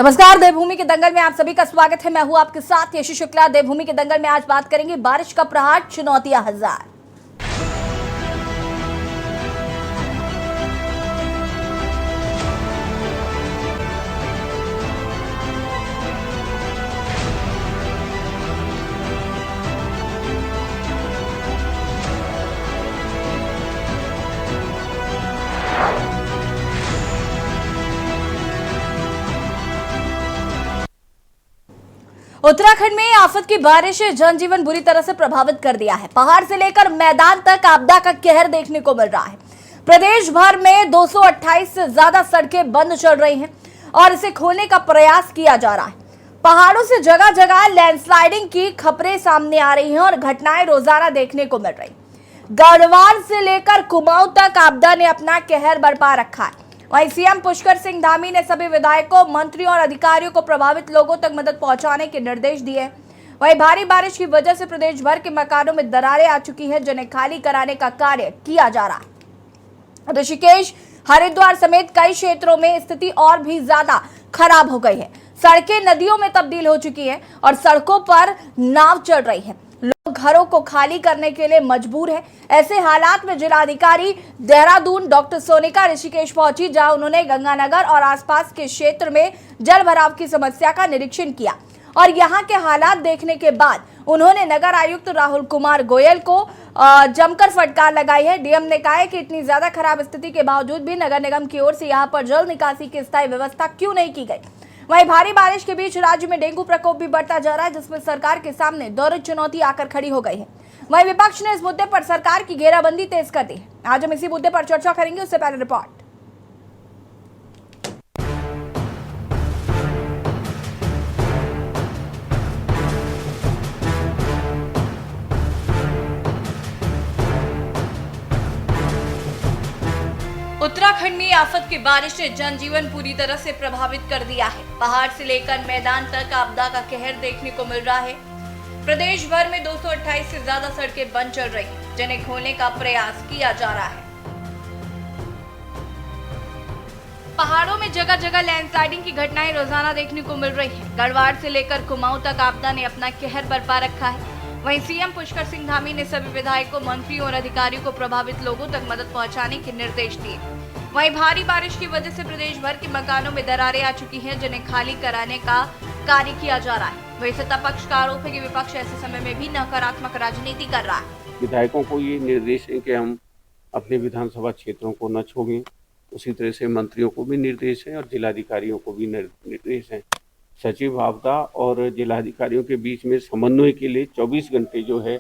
नमस्कार, देवभूमि के दंगल में आप सभी का स्वागत है। मैं हूं आपके साथ यशी शुक्ला। देवभूमि के दंगल में आज बात करेंगे बारिश का प्रहार, चुनौतियां हजार। उत्तराखंड में आफत की बारिश जनजीवन बुरी तरह से प्रभावित कर दिया है। पहाड़ से लेकर मैदान तक आपदा का कहर देखने को मिल रहा है। प्रदेश भर में 228 से ज्यादा सड़कें बंद चल रही हैं और इसे खोलने का प्रयास किया जा रहा है। पहाड़ों से जगह जगह लैंडस्लाइडिंग की खबरें सामने आ रही हैं और घटनाएं रोजाना देखने को मिल रही। गढ़वाल से लेकर कुमाऊं तक आपदा ने अपना कहर बरपा रखा है। वहीं सीएम पुष्कर सिंह धामी ने सभी विधायकों, मंत्रियों और अधिकारियों को प्रभावित लोगों तक मदद पहुंचाने के निर्देश दिए। वहीं भारी बारिश की वजह से प्रदेश भर के मकानों में दरारें आ चुकी हैं, जिन्हें खाली कराने का कार्य किया जा रहा है। ऋषिकेश, हरिद्वार समेत कई क्षेत्रों में स्थिति और भी ज्यादा खराब हो गई है। सड़कें नदियों में तब्दील हो चुकी हैं और सड़कों पर नाव चल रही है। लोग घरों को खाली करने के लिए मजबूर है। ऐसे हालात में जिलाधिकारी देहरादून डॉक्टर सोनिका ऋषिकेश पहुंची, जहां उन्होंने गंगानगर और आसपास के क्षेत्र में जल भराव की समस्या का निरीक्षण किया और यहां के हालात देखने के बाद उन्होंने नगर आयुक्त राहुल कुमार गोयल को जमकर फटकार लगाई है। डीएम ने कहा है कि इतनी ज्यादा खराब स्थिति के बावजूद भी नगर निगम की ओर से यहां पर जल निकासी की स्थायी व्यवस्था क्यों नहीं की गई। वहीं भारी बारिश के बीच राज्य में डेंगू प्रकोप भी बढ़ता जा रहा है, जिसमें सरकार के सामने दोहरी चुनौती आकर खड़ी हो गई है। वहीं विपक्ष ने इस मुद्दे पर सरकार की घेराबंदी तेज कर दी है। आज हम इसी मुद्दे पर चर्चा करेंगे, उससे पहले रिपोर्ट। उत्तराखंड में आफत की बारिश ने जनजीवन पूरी तरह से प्रभावित कर दिया है। पहाड़ से लेकर मैदान तक आपदा का कहर देखने को मिल रहा है। प्रदेश भर में 228 से ज्यादा सड़कें बंद चल रही हैं, जिन्हें खोलने का प्रयास किया जा रहा है। पहाड़ों में जगह जगह लैंडस्लाइडिंग की घटनाएं रोजाना देखने को मिल रही है। गढ़वाल से लेकर कुमाऊं तक आपदा ने अपना कहर बरपा रखा है। वहीं सीएम पुष्कर सिंह धामी ने सभी विधायकों, मंत्रियों और अधिकारियों को प्रभावित लोगों तक मदद पहुंचाने के निर्देश दिए। वहीं भारी बारिश की वजह से प्रदेश भर के मकानों में दरारें आ चुकी हैं, जिन्हें खाली कराने का कार्य किया जा रहा है। वहीं सत्ता पक्ष का आरोप है कि विपक्ष ऐसे समय में भी नकारात्मक राजनीति कर रहा है। विधायकों को ये निर्देश है कि हम अपने विधानसभा क्षेत्रों को न छोड़ें। उसी तरह से मंत्रियों को भी निर्देश है और जिलाधिकारियों को भी निर्देश है। सचिव आपदा और जिलाधिकारियों के बीच में समन्वय के लिए 24 घंटे जो है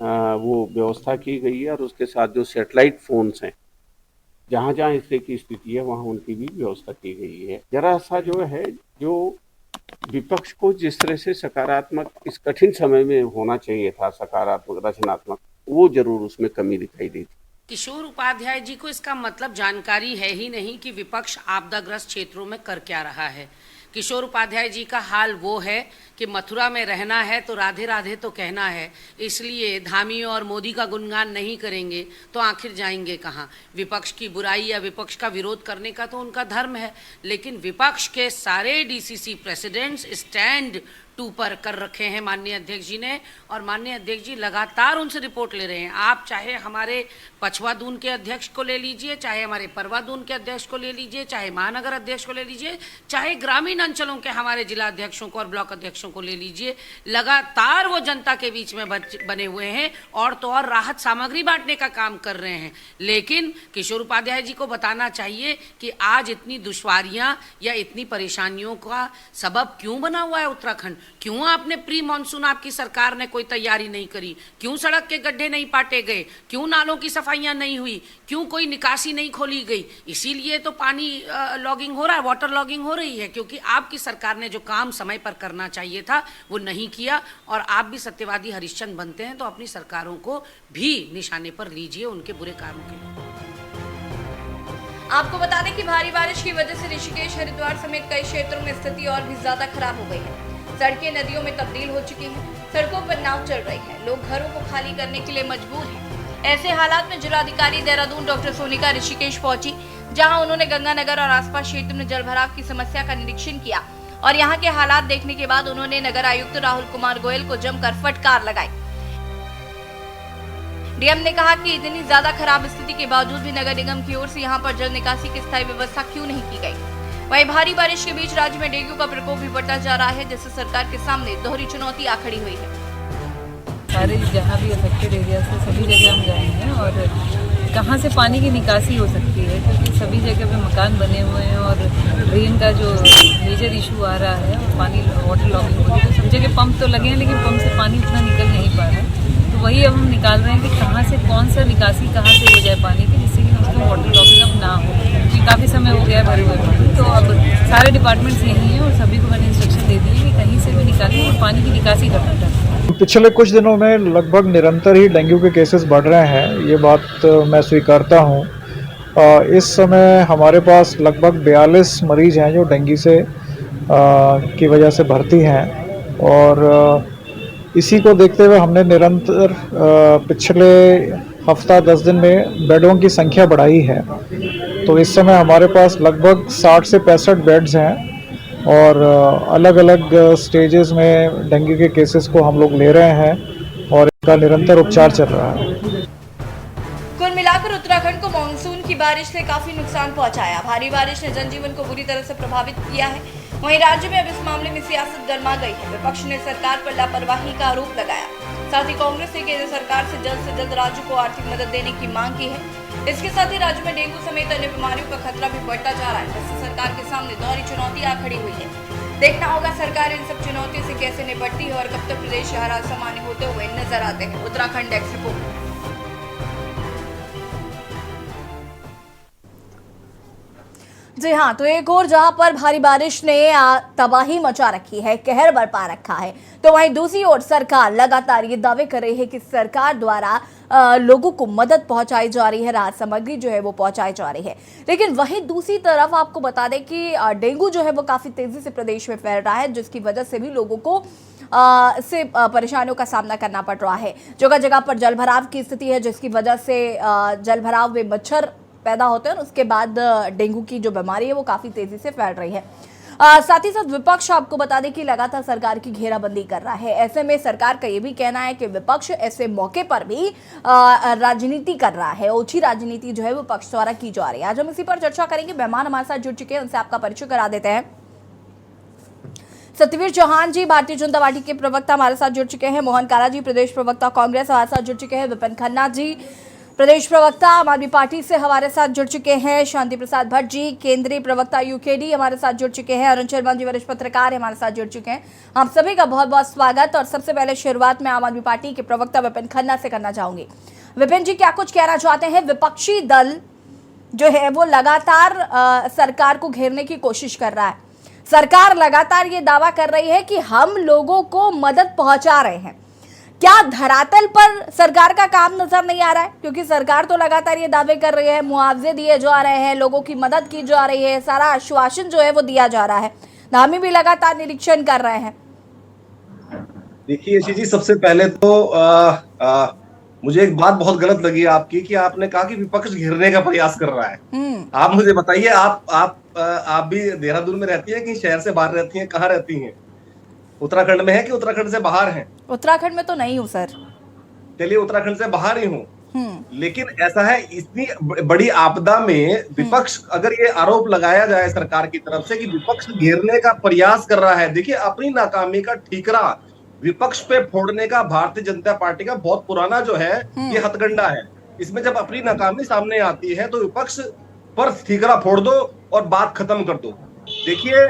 वो व्यवस्था की गई है और उसके साथ जो सैटेलाइट फोन्स हैं, जहाँ जहाँ इस तरह की स्थिति है वहाँ उनकी भी व्यवस्था की गई है। जरा सा जो है, जो विपक्ष को जिस तरह से सकारात्मक इस कठिन समय में होना चाहिए था, सकारात्मक रचनात्मक, वो जरूर उसमें कमी दिखाई दी थी। किशोर उपाध्याय जी को इसका मतलब जानकारी है ही नहीं कि विपक्ष आपदाग्रस्त क्षेत्रों में कर क्या रहा है। किशोर उपाध्याय जी का हाल वो है कि मथुरा में रहना है तो राधे राधे तो कहना है, इसलिए धामी और मोदी का गुणगान नहीं करेंगे तो आखिर जाएंगे कहाँ। विपक्ष की बुराई या विपक्ष का विरोध करने का तो उनका धर्म है, लेकिन विपक्ष के सारे डीसीसी प्रेसिडेंट्स स्टैंड 2 पर कर रखे हैं माननीय अध्यक्ष जी ने, और माननीय अध्यक्ष जी लगातार उनसे रिपोर्ट ले रहे हैं। आप चाहे हमारे पछवा दून के अध्यक्ष को ले लीजिए, चाहे हमारे परवा दून के अध्यक्ष को ले लीजिए, चाहे महानगर अध्यक्ष को ले लीजिए, चाहे ग्रामीण अंचलों के हमारे जिला अध्यक्षों को और ब्लॉक अध्यक्षों को ले लीजिए, लगातार वो जनता के बीच में बने हुए हैं और तो और राहत सामग्री बांटने का काम कर रहे हैं। लेकिन किशोर उपाध्याय जी को बताना चाहिए कि आज इतनी दुश्वारियां या इतनी परेशानियों का सबब क्यों बना हुआ है उत्तराखंड। क्यों आपने प्री मॉनसून, आपकी सरकार ने कोई तैयारी नहीं करी, क्यों सड़क के गड्ढे नहीं पाटे गए, क्यों नालों की सफाइयां नहीं हुई, क्यों कोई निकासी नहीं खोली गई। इसीलिए तो पानी लॉगिंग हो रहा है, वाटर लॉगिंग हो रही है, क्योंकि आपकी सरकार ने जो काम समय पर करना चाहिए था वो नहीं किया। और आप भी सत्यवादी हरिश्चंद्र बनते हैं तो अपनी सरकारों को भी निशाने पर लीजिए उनके बुरे कार्यों के लिए। आपको बता दें कि भारी बारिश की वजह से ऋषिकेश, हरिद्वार समेत कई क्षेत्रों में स्थिति और भी ज्यादा खराब हो गई है। सड़कें नदियों में तब्दील हो चुकी हैं, सड़कों पर नाव चल रही है, लोग घरों को खाली करने के लिए मजबूर हैं। ऐसे हालात में जिलाधिकारी देहरादून डॉक्टर सोनिका ऋषिकेश पहुंची, जहां उन्होंने गंगानगर और आसपास क्षेत्र में जलभराव की समस्या का निरीक्षण किया और यहाँ के हालात देखने के बाद उन्होंने नगर आयुक्त राहुल कुमार गोयल को जमकर फटकार लगाई। डीएम ने कहा कि इतनी ज्यादा खराब स्थिति के बावजूद भी नगर निगम की ओर से यहाँ पर जल निकासी की स्थायी व्यवस्था क्यों नहीं की गई। वहीं भारी बारिश के बीच राज्य में डेंगू का प्रकोप भी बढ़ता जा रहा है, जिससे सरकार के सामने दोहरी चुनौती आ खड़ी हुई है। सारे जहाँ भी अफेक्टेड एरिया से सभी जगह हम गए हैं और कहाँ से पानी की निकासी हो सकती है, क्योंकि सभी जगह पे मकान बने हुए हैं और ड्रेन का जो मेजर इशू आ रहा है और पानी वाटर लॉगिंग हो रही है। तो सब जगह पंप तो लगे हैं लेकिन पंप से पानी उतना निकल नहीं पा रहा है। तो वही अब हम निकाल रहे हैं कि कहाँ से कौन सा निकासी कहाँ से हो जाए पानी की, जिससे कि उसमें वाटर लॉगिंग अब ना हो, क्योंकि काफ़ी समय हो गया है भरे हुए। तो अब सारे डिपार्टमेंट्स यही हैं और सभी को मैंने इंस्ट्रक्शन दे दी है कि कहीं से भी निकालें और पानी की निकासी करना चाहिए। पिछले कुछ दिनों में लगभग निरंतर ही डेंगू के केसेस बढ़ रहे हैं, ये बात मैं स्वीकारता हूँ। इस समय हमारे पास लगभग 42 मरीज हैं जो डेंगू से की वजह से भर्ती हैं और इसी को देखते हुए हमने निरंतर पिछले हफ्ता 10 दिन में बेडों की संख्या बढ़ाई है। तो इस समय हमारे पास लगभग 60 से 65 बेड्स हैं और अलग अलग स्टेजेस में डेंगू के केसेस को हम लोग ले रहे हैं और इनका निरंतर उपचार चल रहा है। कुल मिलाकर उत्तराखंड को मानसून की बारिश से काफी नुकसान पहुंचाया। भारी बारिश ने जनजीवन को बुरी तरह से प्रभावित किया है। वहीं राज्य में अब इस मामले में सियासत गर्मा गई है। विपक्ष ने सरकार पर लापरवाही का आरोप लगाया। साथ ही कांग्रेस ने केंद्र सरकार से जल्द राज्य को आर्थिक मदद देने की मांग की है। इसके साथ ही राज्य में डेंगू समेत अन्य बीमारियों का खतरा भी बढ़ता जा रहा है, जिससे सरकार के सामने दोहरी चुनौती आ खड़ी हुई है। देखना होगा सरकार इन सब चुनौतियों से कैसे निपटती है और कब तक प्रदेश के हालात सामान्य होते हुए नजर आते हैं। Uttarakhand desk report. जी हाँ, तो एक और जहां पर भारी बारिश ने तबाही मचा रखी है, कहर बरपा रखा है, तो वहीं दूसरी ओर सरकार लगातार ये दावे कर रही है कि सरकार द्वारा लोगों को मदद पहुंचाई जा रही है, राहत सामग्री जो है वो पहुंचाई जा रही है। लेकिन वहीं दूसरी तरफ आपको बता दें कि डेंगू जो है वो काफी तेजी से प्रदेश में फैल रहा है, जिसकी वजह से भी लोगों को परेशानियों का सामना करना पड़ रहा है। जगह जगह पर जलभराव की स्थिति है, जिसकी वजह से जलभराव में मच्छर पैदा होते हैं और उसके बाद डेंगू की जो बीमारी है वो काफी तेजी से फैल रही है। साथ ही साथ विपक्ष आपको बता दें कि लगातार सरकार की घेराबंदी कर रहा है। ऐसे में सरकार का ये भी कहना है कि विपक्ष ऐसे मौके पर भी राजनीति कर रहा है, ओछी राजनीति जो है विपक्ष द्वारा की जा रही है। आज हम इसी पर चर्चा करेंगे। मेहमान हमारे साथ जुड़ चुके हैं, उनसे आपका परिचय करा देते हैं। सत्यवीर चौहान जी भारतीय जनता पार्टी के प्रवक्ता हमारे साथ जुड़ चुके हैं। मोहन काला जी प्रदेश प्रवक्ता कांग्रेस हमारे साथ जुड़ चुके हैं। विपिन खन्ना जी प्रदेश प्रवक्ता आम आदमी पार्टी से हमारे साथ जुड़ चुके हैं। शांति प्रसाद भट्ट जी केंद्रीय प्रवक्ता यूकेडी हमारे साथ जुड़ चुके हैं। अरुण शर्मा जी वरिष्ठ पत्रकार हमारे साथ जुड़ चुके हैं। आप सभी का बहुत बहुत स्वागत। और सबसे पहले शुरुआत में आम आदमी पार्टी के प्रवक्ता विपिन खन्ना से करना चाहूंगी। विपिन जी, क्या कुछ कहना चाहते हैं? विपक्षी दल जो है वो लगातार सरकार को घेरने की कोशिश कर रहा है। सरकार लगातार ये दावा कर रही है कि हम लोगों को मदद पहुंचा रहे हैं। क्या धरातल पर सरकार का काम नजर नहीं आ रहा है? क्योंकि सरकार तो लगातार ये दावे कर रही है, मुआवजे दिए जा रहे हैं, लोगों की मदद की जा रही है, सारा आश्वासन जो है वो दिया जा रहा है। हम भी लगातार निरीक्षण कर रहे हैं। देखिए यशी जी, सबसे पहले तो मुझे एक बात बहुत गलत लगी आपकी कि आपने कहा कि विपक्ष घेरने का प्रयास कर रहा है। आप मुझे बताइए, आप भी देहरादून में रहती हैं कि शहर से बाहर रहती हैं? कहाँ रहती हैं? उत्तराखंड में है कि उत्तराखंड से बाहर हैं? उत्तराखंड में तो नहीं हूँ सर। चलिए, उत्तराखंड से बाहर ही हूँ। लेकिन ऐसा है, इतनी बड़ी आपदा में विपक्ष, अगर ये आरोप लगाया जाए सरकार की तरफ से कि विपक्ष घेरने का प्रयास कर रहा है, देखिए अपनी नाकामी का ठीकरा विपक्ष पे फोड़ने का भारतीय जनता पार्टी का बहुत पुराना जो है ये हथकंडा है। इसमें जब अपनी नाकामी सामने आती है तो विपक्ष पर ठीकरा फोड़ दो और बात खत्म कर दो। देखिए,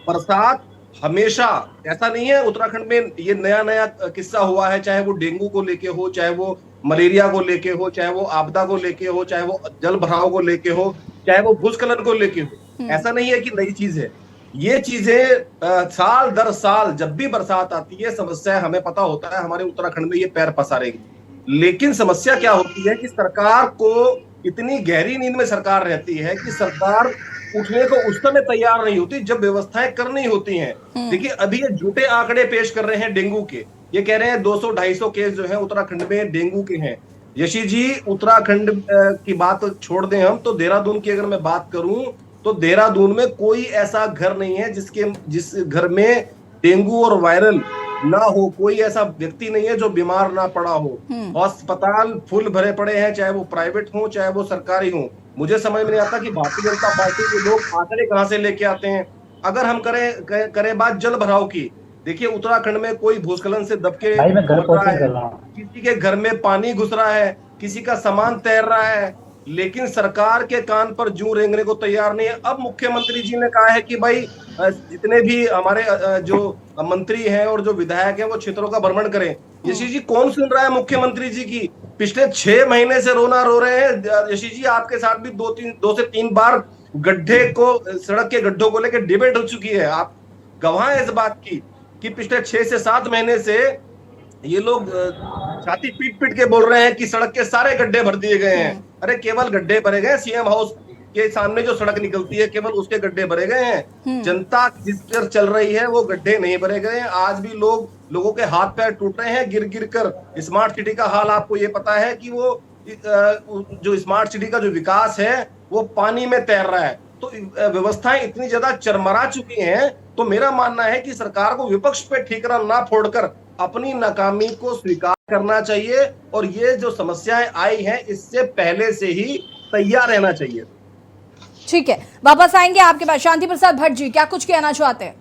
बरसात हमेशा, ऐसा नहीं है उत्तराखंड में ये नया नया किस्सा हुआ है, चाहे वो डेंगू को लेके हो, चाहे वो मलेरिया को लेके हो, चाहे वो आपदा को लेके हो, चाहे वो जल भराव को लेके हो, चाहे वो भूस्खलन को लेके हो। ऐसा नहीं है कि नई चीज है। ये चीजें साल दर साल जब भी बरसात आती है, समस्या हमें पता होता है हमारे उत्तराखंड में ये पैर पसारेगी। लेकिन समस्या क्या होती है कि सरकार को इतनी गहरी नींद में सरकार रहती है कि सरकार उठने को उस समय तैयार नहीं होती जब व्यवस्थाएं करनी होती हैं। देखिए, अभी ये झूठे आंकड़े पेश कर रहे हैं डेंगू के। ये कह रहे हैं 200-250 केस जो है उत्तराखंड में डेंगू के हैं। यशी जी, उत्तराखंड की बात छोड़ दें हम, तो देहरादून की अगर मैं बात करूं तो देहरादून में कोई ऐसा घर नहीं है जिस घर में डेंगू और वायरल ना हो, कोई ऐसा व्यक्ति नहीं है जो बीमार ना पड़ा हो। अस्पताल फुल भरे पड़े हैं, चाहे वो प्राइवेट हो चाहे वो सरकारी हो। मुझे समझ में नहीं आता कि भारतीय जनता पार्टी के लोग आंकड़े कहां से लेके आते हैं। अगर हम करें बात जल भराव की, देखिए उत्तराखंड में कोई भूस्खलन से दबके मर रहा है, किसी के घर में पानी घुस रहा है, किसी का सामान तैर रहा है, लेकिन सरकार के कान पर जूं रेंगने को तैयार नहीं है। अब मुख्यमंत्री जी ने कहा है कि भाई जितने भी हमारे जो मंत्री हैं और जो विधायक हैं वो क्षेत्रों का भ्रमण करें। यशी जी कौन सुन रहा है मुख्यमंत्री जी की? पिछले 6 महीने से रोना रो रहे हैं। यशी जी आपके साथ भी 2 से 3 बार गड्ढे को, सड़क के गड्ढों को लेकर डिबेट हो चुकी है। आप गवाह हैं इस बात की कि पिछले 6 से 7 महीने से ये लोग छाती पीट पीट के बोल रहे हैं कि सड़क के सारे गड्ढे भर दिए गए हैं। अरे केवल गड्ढे भरे गए, सीएम हाउस के सामने जो सड़क निकलती है केवल उसके गड्ढे भरे गए हैं। जनता जिस पर चल रही है वो गड्ढे नहीं भरे गए हैं। आज भी लोगों के हाथ पैर टूट रहे हैं गिर गिर कर। स्मार्ट सिटी का हाल आपको ये पता है कि वो जो स्मार्ट सिटी का जो विकास है वो पानी में तैर रहा है। तो व्यवस्थाएं इतनी ज्यादा चरमरा चुकी हैं। तो मेरा मानना है कि सरकार को विपक्ष पे ठीकरा ना फोड़कर अपनी नाकामी को स्वीकार करना चाहिए और ये जो समस्याएं आई हैं इससे पहले से ही तैयार रहना चाहिए। ठीक है, वापस आएंगे आपके पास। शांति प्रसाद भट्ट जी, क्या कुछ कहना चाहते हैं?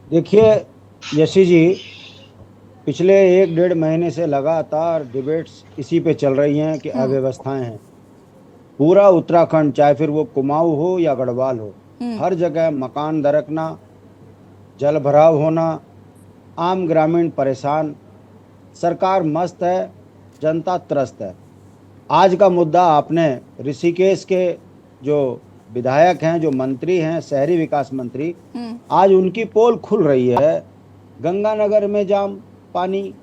देखिए यशी जी, पिछले 1-1.5 महीने से लगातार डिबेट्स इसी पे चल रही हैं कि अव्यवस्थाएं हैं। पूरा उत्तराखंड, चाहे फिर वो कुमाऊं हो या गढ़वाल हो, हर जगह मकान दरकना, जल भराव होना, आम ग्रामीण परेशान। सरकार मस्त है, जनता त्रस्त है। आज का मुद्दा आपने ऋषिकेश के जो विधायक हैं, जो मंत्री हैं, शहरी विकास मंत्री, आज उनकी पोल खुल रही है। गंगानगर में जाम पानी,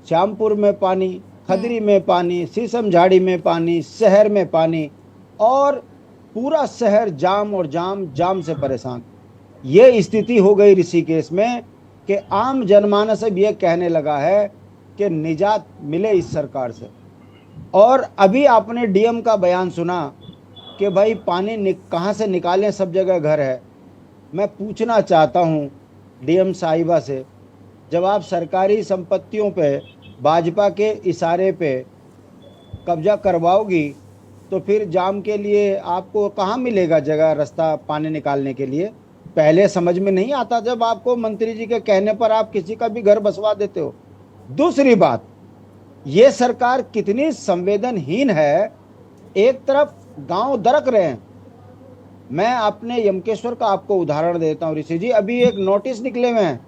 श्यामपुर में पानी, खदरी में पानी, शीशम झाड़ी में पानी, शहर में पानी, और पूरा शहर जाम और जाम से परेशान। ये स्थिति हो गई ऋषिकेश में कि आम जनमानस अब ये कहने लगा है कि निजात मिले इस सरकार से। और अभी आपने डीएम का बयान सुना कि भाई पानी कहाँ से निकालें, सब जगह घर है। मैं पूछना चाहता हूँ डीएम साहिबा से, जब आप सरकारी संपत्तियों पे भाजपा के इशारे पे कब्जा करवाओगी तो फिर जाम के लिए आपको कहाँ मिलेगा जगह, रास्ता पानी निकालने के लिए? पहले समझ में नहीं आता जब आपको मंत्री जी के कहने पर आप किसी का भी घर बसवा देते हो। दूसरी बात, ये सरकार कितनी संवेदनहीन है। एक तरफ गांव दरक रहे हैं। मैं अपने यमकेश्वर का आपको उदाहरण देता हूँ ऋषि जी। अभी एक नोटिस निकले हुए हैं,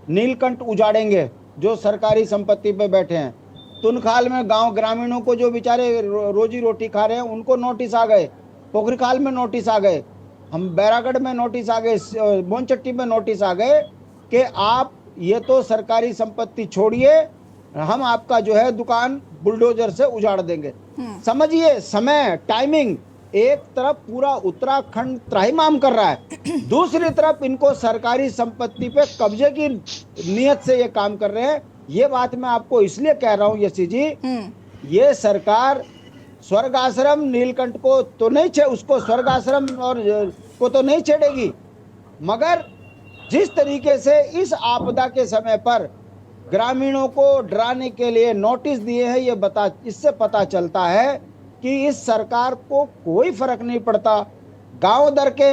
नीलकंठ उजाड़ेंगे जो सरकारी संपत्ति पे बैठे हैं। तुनखाल में गांव ग्रामीणों को जो बेचारे रोजी रोटी खा रहे हैं उनको नोटिस आ गए, पोखरीखाल में नोटिस आ गए, हम बैरागढ़ में नोटिस आ गए, बोनचट्टी में नोटिस आ गए कि आप ये तो सरकारी संपत्ति छोड़िए, हम आपका जो है दुकान बुलडोजर से उजाड़ देंगे। समझिए समय, टाइमिंग। एक तरफ पूरा उत्तराखंड त्राहिमाम कर रहा है, दूसरी तरफ इनको सरकारी संपत्ति पे कब्जे की नियत से ये काम कर रहे हैं। ये बात मैं आपको इसलिए कह रहा हूँ यशी जी, ये सरकार स्वर्ग आश्रम नीलकंठ को तो नहीं उसको स्वर्ग आश्रम और को तो नहीं छेड़ेगी, मगर जिस तरीके से इस आपदा के समय पर ग्रामीणों को डराने के लिए नोटिस दिए हैं, ये इससे पता चलता है कि इस सरकार को कोई फर्क नहीं पड़ता। गांव दर के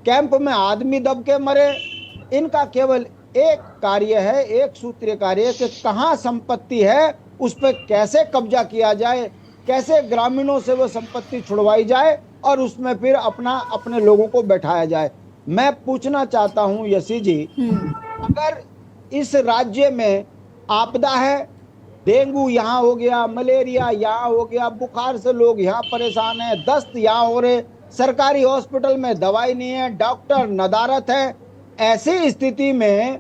कैंप में आदमी दब के मरे, इनका केवल एक कार्य है, एक सूत्रीय कार्य है कि कहाँ संपत्ति है उस पर कैसे कब्जा किया जाए, कैसे ग्रामीणों से वो संपत्ति छुड़वाई जाए और उसमें फिर अपने लोगों को बैठाया जाए। मैं पूछना चाहता हूँ यशी जी, अगर इस राज्य में आपदा है, डेंगू यहाँ हो गया, मलेरिया यहाँ हो गया, बुखार से लोग यहाँ परेशान हैं, दस्त यहाँ हो रहे, सरकारी हॉस्पिटल में दवाई नहीं है, डॉक्टर नदारत है, ऐसी स्थिति में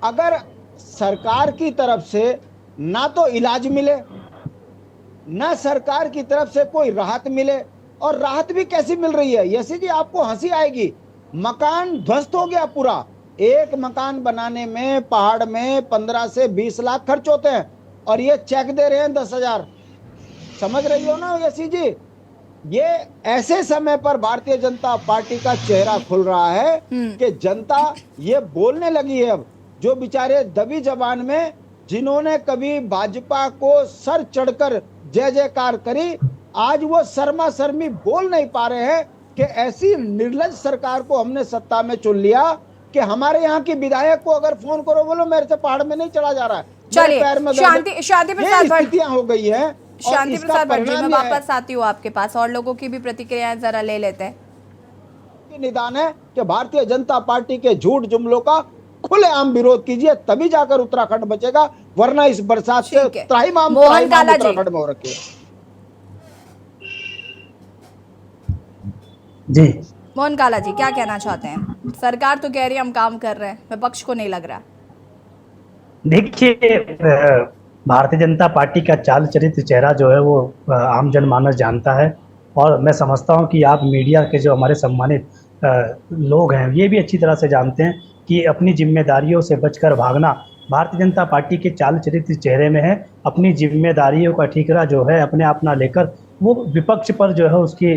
अगर सरकार की तरफ से ना तो इलाज मिले, ना सरकार की तरफ से कोई राहत मिले, और राहत भी कैसी मिल रही है यशी जी, आपको हंसी आएगी। मकान ध्वस्त हो गया पूरा। एक मकान बनाने में पहाड़ में 15 से 20 लाख खर्च होते हैं और ये चेक दे रहे हैं 10,000। समझ रही हो ना यशी जी? ये ऐसे समय पर भारतीय जनता पार्टी का चेहरा खुल रहा है कि जनता ये बोलने लगी है अब, जो बेचारे दबी जबान में जिन्होंने कभी भाजपा को सर चढ़कर जय जयकार करी, आज वो शर्मा शर्मी बोल नहीं पा रहे हैं कि ऐसी निर्लज सरकार को हमने सत्ता में चुन लिया कि हमारे यहाँ की विधायक को अगर फोन करो बोलो मेरे से पहाड़ में नहीं चढ़ा जा रहा है, चलिए पैर में शांति प्रसाद भट्ट, स्थितियां हो गई है। शांति प्रसाद भट्ट जी, मैं वापस आती हूँ आपके पास, और लोगों की भी प्रतिक्रियाएं जरा ले लेते हैं। निदान है कि भारतीय जनता पार्टी के झूठ जुमलों का खुलेआम विरोध कीजिए, तभी जाकर उत्तराखंड बचेगा, वरना इस बरसात से त्राहिमाम मोहन काला जी उत्तराखंड में हो रखे जी। मोहन काला जी क्या कहना चाहते हैं? सरकार तो कह रही है हम काम कर रहे हैं, विपक्ष को नहीं लग रहा। देखिए, भारतीय जनता पार्टी का चाल चरित्र चेहरा जो है वो आम जनमानस जानता है, और मैं समझता हूं कि आप मीडिया के जो हमारे सम्मानित लोग हैं ये भी अच्छी तरह से जानते हैं कि अपनी जिम्मेदारियों से बचकर भागना भारतीय जनता पार्टी के चाल चरित्र चेहरे में है। अपनी जिम्मेदारियों का ठीकरा जो है अपने आप ना लेकर वो विपक्ष पर जो है उसकी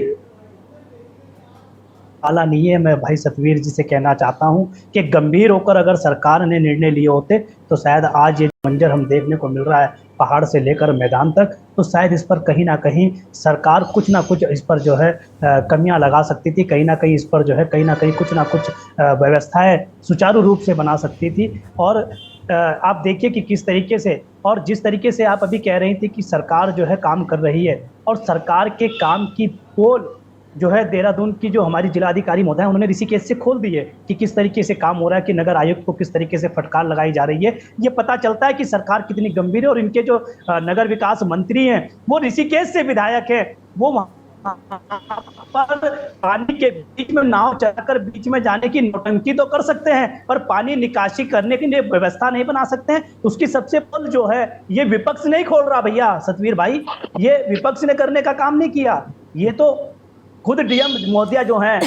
आला नहीं है। मैं भाई सतवीर जी से कहना चाहता हूं कि गंभीर होकर अगर सरकार ने निर्णय लिए होते तो शायद आज ये मंजर हम देखने को मिल रहा है पहाड़ से लेकर मैदान तक, तो शायद इस पर कहीं ना कहीं सरकार कुछ ना कुछ इस पर जो है कमियां लगा सकती थी, कहीं ना कहीं इस पर जो है कहीं ना कहीं कुछ ना कुछ व्यवस्थाएं सुचारू रूप से बना सकती थी। और आप देखिए कि किस तरीके से, और जिस तरीके से आप अभी कह रही थी कि सरकार जो है काम कर रही है, और सरकार के काम की पोल जो है देहरादून की जो हमारी जिलाधिकारी महोदय उन्होंने ऋषिकेश से खोल दी है कि किस तरीके से काम हो रहा है, कि नगर आयुक्त को किस तरीके से फटकार लगाई जा रही है। ये पता चलता है कि सरकार कितनी गंभीर है। और इनके जो नगर विकास मंत्री हैं वो ऋषिकेश से विधायक है, वो पर पानी के बीच में नाव चलाकर बीच में जाने की नौटंकी तो कर सकते हैं, पर पानी निकासी करने के लिए व्यवस्था नहीं बना सकते हैं। उसकी सबसे पहल जो है ये विपक्ष नहीं खोल रहा भैया सतवीर भाई, ये विपक्ष ने करने का काम नहीं किया, ये तो खुद डीएम महोदया जो हैं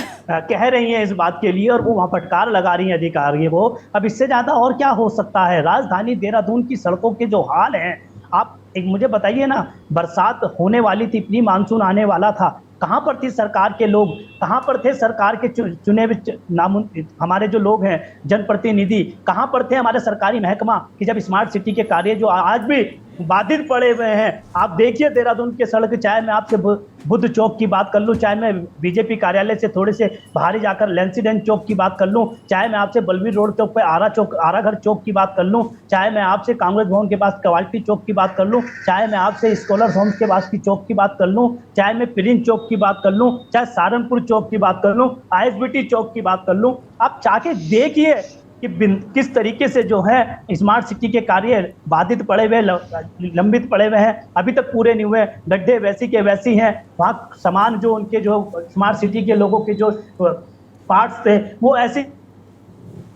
कह रही हैं इस बात के लिए, और वो वहाँ फटकार लगा रही हैं अधिकारी को। अब इससे ज़्यादा और क्या हो सकता है? राजधानी देहरादून की सड़कों के जो हाल हैं, आप एक मुझे बताइए ना, बरसात होने वाली थी, प्री मानसून आने वाला था, कहाँ पर थी सरकार के लोग, कहाँ पर थे सरकार के चुने हुए हमारे जो लोग हैं जनप्रतिनिधि, कहाँ पर थे हमारे सरकारी महकमा कि जब स्मार्ट सिटी के कार्य जो आज भी बाधित पड़े हुए हैं। आप देखिए देहरादून के सड़क, चाहे मैं आपसे बुद्ध चौक की बात कर लूँ, चाहे मैं बीजेपी कार्यालय से थोड़े से बाहर जाकर लेंसीडेंट चौक की बात कर लूँ, चाहे मैं आपसे बलवीर रोड चौक पे आराघर चौक की बात कर लूँ, चाहे मैं आपसे कांग्रेस भवन के पास कवाल्टी चौक की बात कर लूँ, चाहे मैं आपसे स्कॉलर्स होम्स के पास की चौक की बात कर लूँ, चाहे मैं प्रिंस चौक की बात कर लूँ, चाहे सहारनपुर चौक की बात कर लूँ, आईएसबीटी चौक की बात कर लूँ। आप चाहे देखिए कि किस तरीके से जो है स्मार्ट सिटी के कार्य बाधित पड़े हुए, लंबित पड़े हुए हैं, अभी तक पूरे नहीं हुए, गड्ढे वैसी के वैसी हैं। वहाँ सामान जो उनके जो स्मार्ट सिटी के लोगों के जो पार्ट्स थे वो ऐसी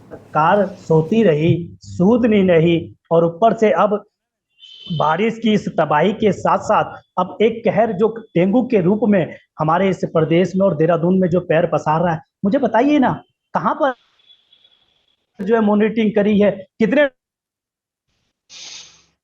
कार सोती रही, सूदनी नहीं, और ऊपर से अब बारिश की इस तबाही के साथ साथ अब एक कहर जो डेंगू के रूप में हमारे इस प्रदेश में और देहरादून में जो पैर पसार रहा है। मुझे बताइए ना, कहाँ पर जो है मॉनिटरिंग करी है, कितने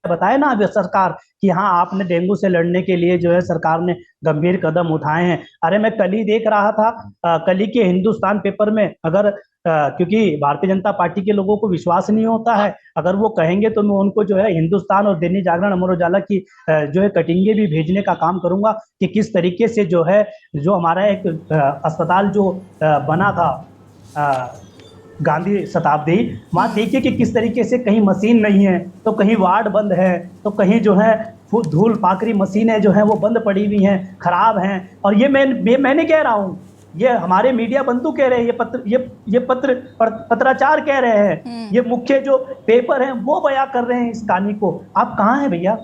बताए ना अभी सरकार कि हाँ आपने डेंगू से लड़ने के लिए जो है सरकार ने गंभीर कदम उठाए हैं। अरे मैं कल ही देख रहा था, कल ही के हिंदुस्तान पेपर में, अगर क्योंकि भारतीय जनता पार्टी के लोगों को विश्वास नहीं होता है, अगर वो कहेंगे तो मैं उनको जो है हिंदुस्तान और दैनिक जागरण, अमर उजाला की जो है कटिंगे भी भेजने का काम करूंगा कि किस तरीके से जो है जो हमारा एक अस्पताल जो बना था गांधी शताब्दी, वहाँ देखिए कि किस तरीके से कहीं मशीन नहीं है, तो कहीं वार्ड बंद है, तो कहीं जो है धूल पाकरी मशीनें जो हैं वो बंद पड़ी हुई हैं, खराब हैं। और ये मैंने कह रहा हूँ, ये हमारे मीडिया बंधु कह रहे हैं, ये पत्राचार कह रहे हैं, ये मुख्य जो पेपर हैं वो बयां कर रहे हैं इस कहानी को। आप कहाँ हैं भैया?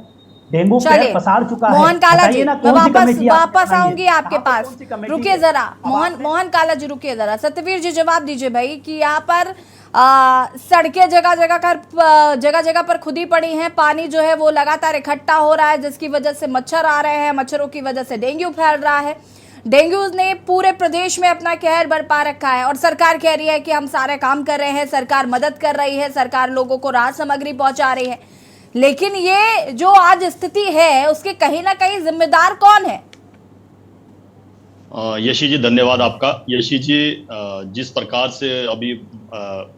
डेंगू पसार चुका है। मोहन काला जी, मैं वापस आऊंगी आपके पास, रुकिए जरा। मोहन काला जी रुकिए जरा। सतवीर जी जवाब दीजिए भाई कि यहाँ पर सड़कें जगह जगह पर खुदी पड़ी हैं, पानी जो है वो लगातार इकट्ठा हो रहा है, जिसकी वजह से मच्छर आ रहे हैं, मच्छरों की वजह से डेंगू फैल रहा है। डेंगू ने पूरे प्रदेश में अपना कहर बरपा रखा है और सरकार कह रही है कि हम सारे काम कर रहे हैं, सरकार मदद कर रही है, सरकार लोगों को राहत सामग्री पहुंचा रही है। लेकिन ये जो आज स्थिति है उसके कहीं ना कहीं जिम्मेदार कौन है? यशी जी, धन्यवाद आपका। यशी जी, जिस प्रकार से अभी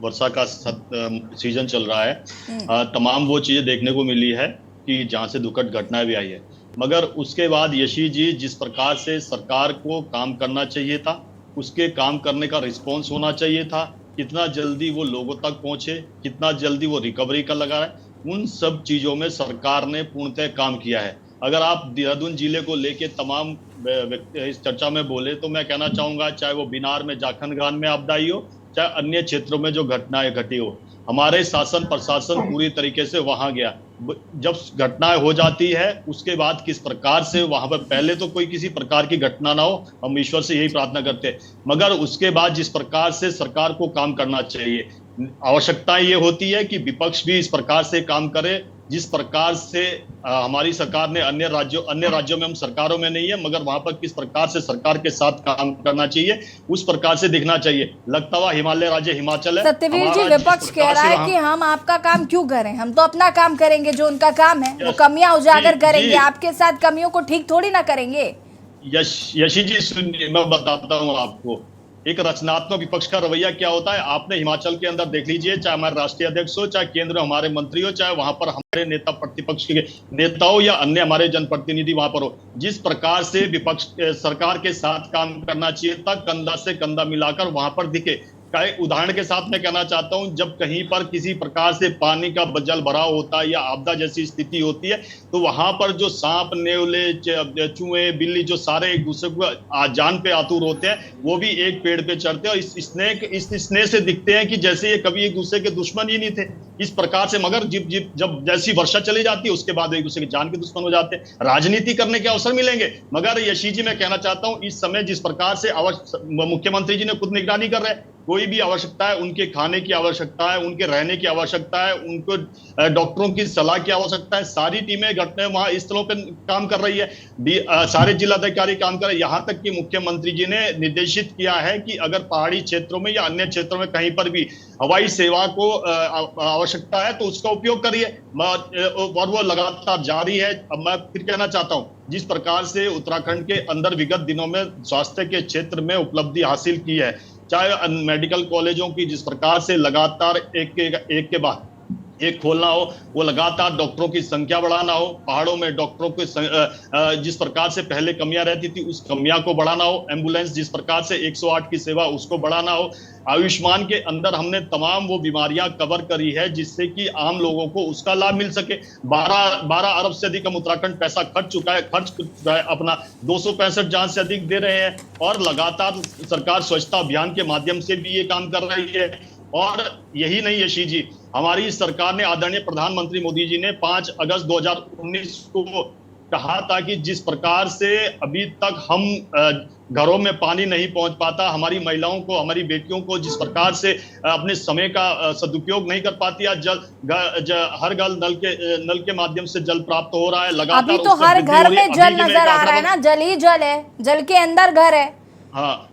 वर्षा का सीजन चल रहा है, तमाम वो चीज़ें देखने को मिली है कि जहाँ से दुखद घटनाएं भी आई है, मगर उसके बाद यशी जी जिस प्रकार से सरकार को काम करना चाहिए था, उसके काम करने का रिस्पॉन्स होना चाहिए था, कितना जल्दी वो लोगों तक पहुंचे, कितना जल्दी वो रिकवरी का लगा है, उन सब चीज़ों में सरकार ने पूर्णतः काम किया है। अगर आप देहरादून जिले को लेके तमाम इस चर्चा में बोले तो मैं कहना चाहूँगा, चाहे वो बिनार में जाखनगान में आपदा आई हो, चाहे अन्य क्षेत्रों में जो घटनाएं घटी हो, हमारे शासन प्रशासन पूरी तरीके से वहां गया। जब घटनाएं हो जाती है उसके बाद किस प्रकार से वहां पर, पहले तो कोई किसी प्रकार की घटना ना हो, हम ईश्वर से यही प्रार्थना करते हैं, मगर उसके बाद जिस प्रकार से सरकार को काम करना चाहिए, आवश्यकता ये होती है कि विपक्ष भी इस प्रकार से काम करे जिस प्रकार से हमारी सरकार ने अन्य राज्यों में, हम सरकारों में नहीं है, मगर वहां पर किस प्रकार से सरकार के साथ काम करना चाहिए, उस प्रकार से दिखना चाहिए। लगता हुआ हिमालय राज्य हिमाचल है। सत्यवीर जी, विपक्ष कह रहा है कि हम आपका काम क्यों करें, हम तो अपना काम करेंगे, जो उनका काम है वो कमियां उजागर करेंगे, आपके साथ कमियों को ठीक थोड़ी ना करेंगे। यशी जी सुनिए, मैं बताता हूँ आपको एक रचनात्मक विपक्ष का रवैया क्या होता है। आपने हिमाचल के अंदर देख लीजिए, चाहे हमारे राष्ट्रीय अध्यक्ष हो, चाहे केंद्र में हमारे मंत्री हो, चाहे वहां पर हमारे नेता प्रतिपक्ष के नेता हो या अन्य हमारे जनप्रतिनिधि वहां पर हो, जिस प्रकार से विपक्ष सरकार के साथ काम करना चाहिए था, कंधा से कंधा मिलाकर वहां पर दिखे। उदाहरण के साथ मैं कहना चाहता हूं, जब कहीं पर किसी प्रकार से पानी का जल भराव होता है या आपदा जैसी स्थिति होती है, तो वहां पर जो सांप, नेवले, चूहे, बिल्ली, जो सारे एक दूसरे को जान पे आतुर होते हैं, वो भी एक पेड़ पे चढ़ते हैं और इस स्नेह से दिखते हैं कि जैसे ये कभी एक दूसरे के दुश्मन ही नहीं थे, इस प्रकार से। मगर जब जैसी वर्षा चली जाती है उसके बाद एक दूसरे के जान के दुश्मन हो जाते हैं। राजनीति करने के अवसर मिलेंगे, मगर यशी जी मैं कहना चाहता हूं, इस समय जिस प्रकार से मुख्यमंत्री जी ने खुद निगरानी कर रहे हैं, कोई भी आवश्यकता है, उनके खाने की आवश्यकता है, उनके रहने की आवश्यकता है, उनको डॉक्टरों की सलाह की आवश्यकता है, सारी टीमें घटना वहां स्थलों पर काम कर रही है, सारे जिलाधिकारी काम कर रहे हैं। यहाँ तक कि मुख्यमंत्री जी ने निर्देशित किया है कि अगर पहाड़ी क्षेत्रों में या अन्य क्षेत्रों में कहीं पर भी हवाई सेवा को आवश्यकता है तो उसका उपयोग करिए, और वो लगातार जारी है। अब मैं फिर कहना चाहता हूँ, जिस प्रकार से उत्तराखंड के अंदर विगत दिनों में स्वास्थ्य के क्षेत्र में उपलब्धि हासिल की है, चाहे मेडिकल कॉलेजों की जिस प्रकार से लगातार एक के बाद एक खोलना हो, वो लगातार डॉक्टरों की संख्या बढ़ाना हो, पहाड़ों में डॉक्टरों के जिस प्रकार से पहले कमियां रहती थी उस कमियां को बढ़ाना हो, एम्बुलेंस जिस प्रकार से 108 की सेवा उसको बढ़ाना हो। आयुष्मान के अंदर हमने तमाम वो बीमारियां कवर करी है जिससे कि आम लोगों को उसका लाभ मिल सके। 12 अरब से अधिक हम उत्तराखंड पैसा खर्च चुका है, अपना 265 जान से अधिक दे रहे हैं, और लगातार सरकार स्वच्छता अभियान के माध्यम से भी ये काम कर रही है। और यही नहीं यशी जी, हमारी सरकार ने, आदरणीय प्रधानमंत्री मोदी जी ने 5 अगस्त 2019 को कहा था कि जिस प्रकार से अभी तक हम घरों में पानी नहीं पहुंच पाता, हमारी महिलाओं को, हमारी बेटियों को जिस प्रकार से अपने समय का सदुपयोग नहीं कर पाती, हर घर नल के माध्यम से जल प्राप्त हो रहा है लगातार। अभी तो हर घर में जल नजर आ रहा है ना, जल ही जल है, जल के अंदर घर है। हाँ,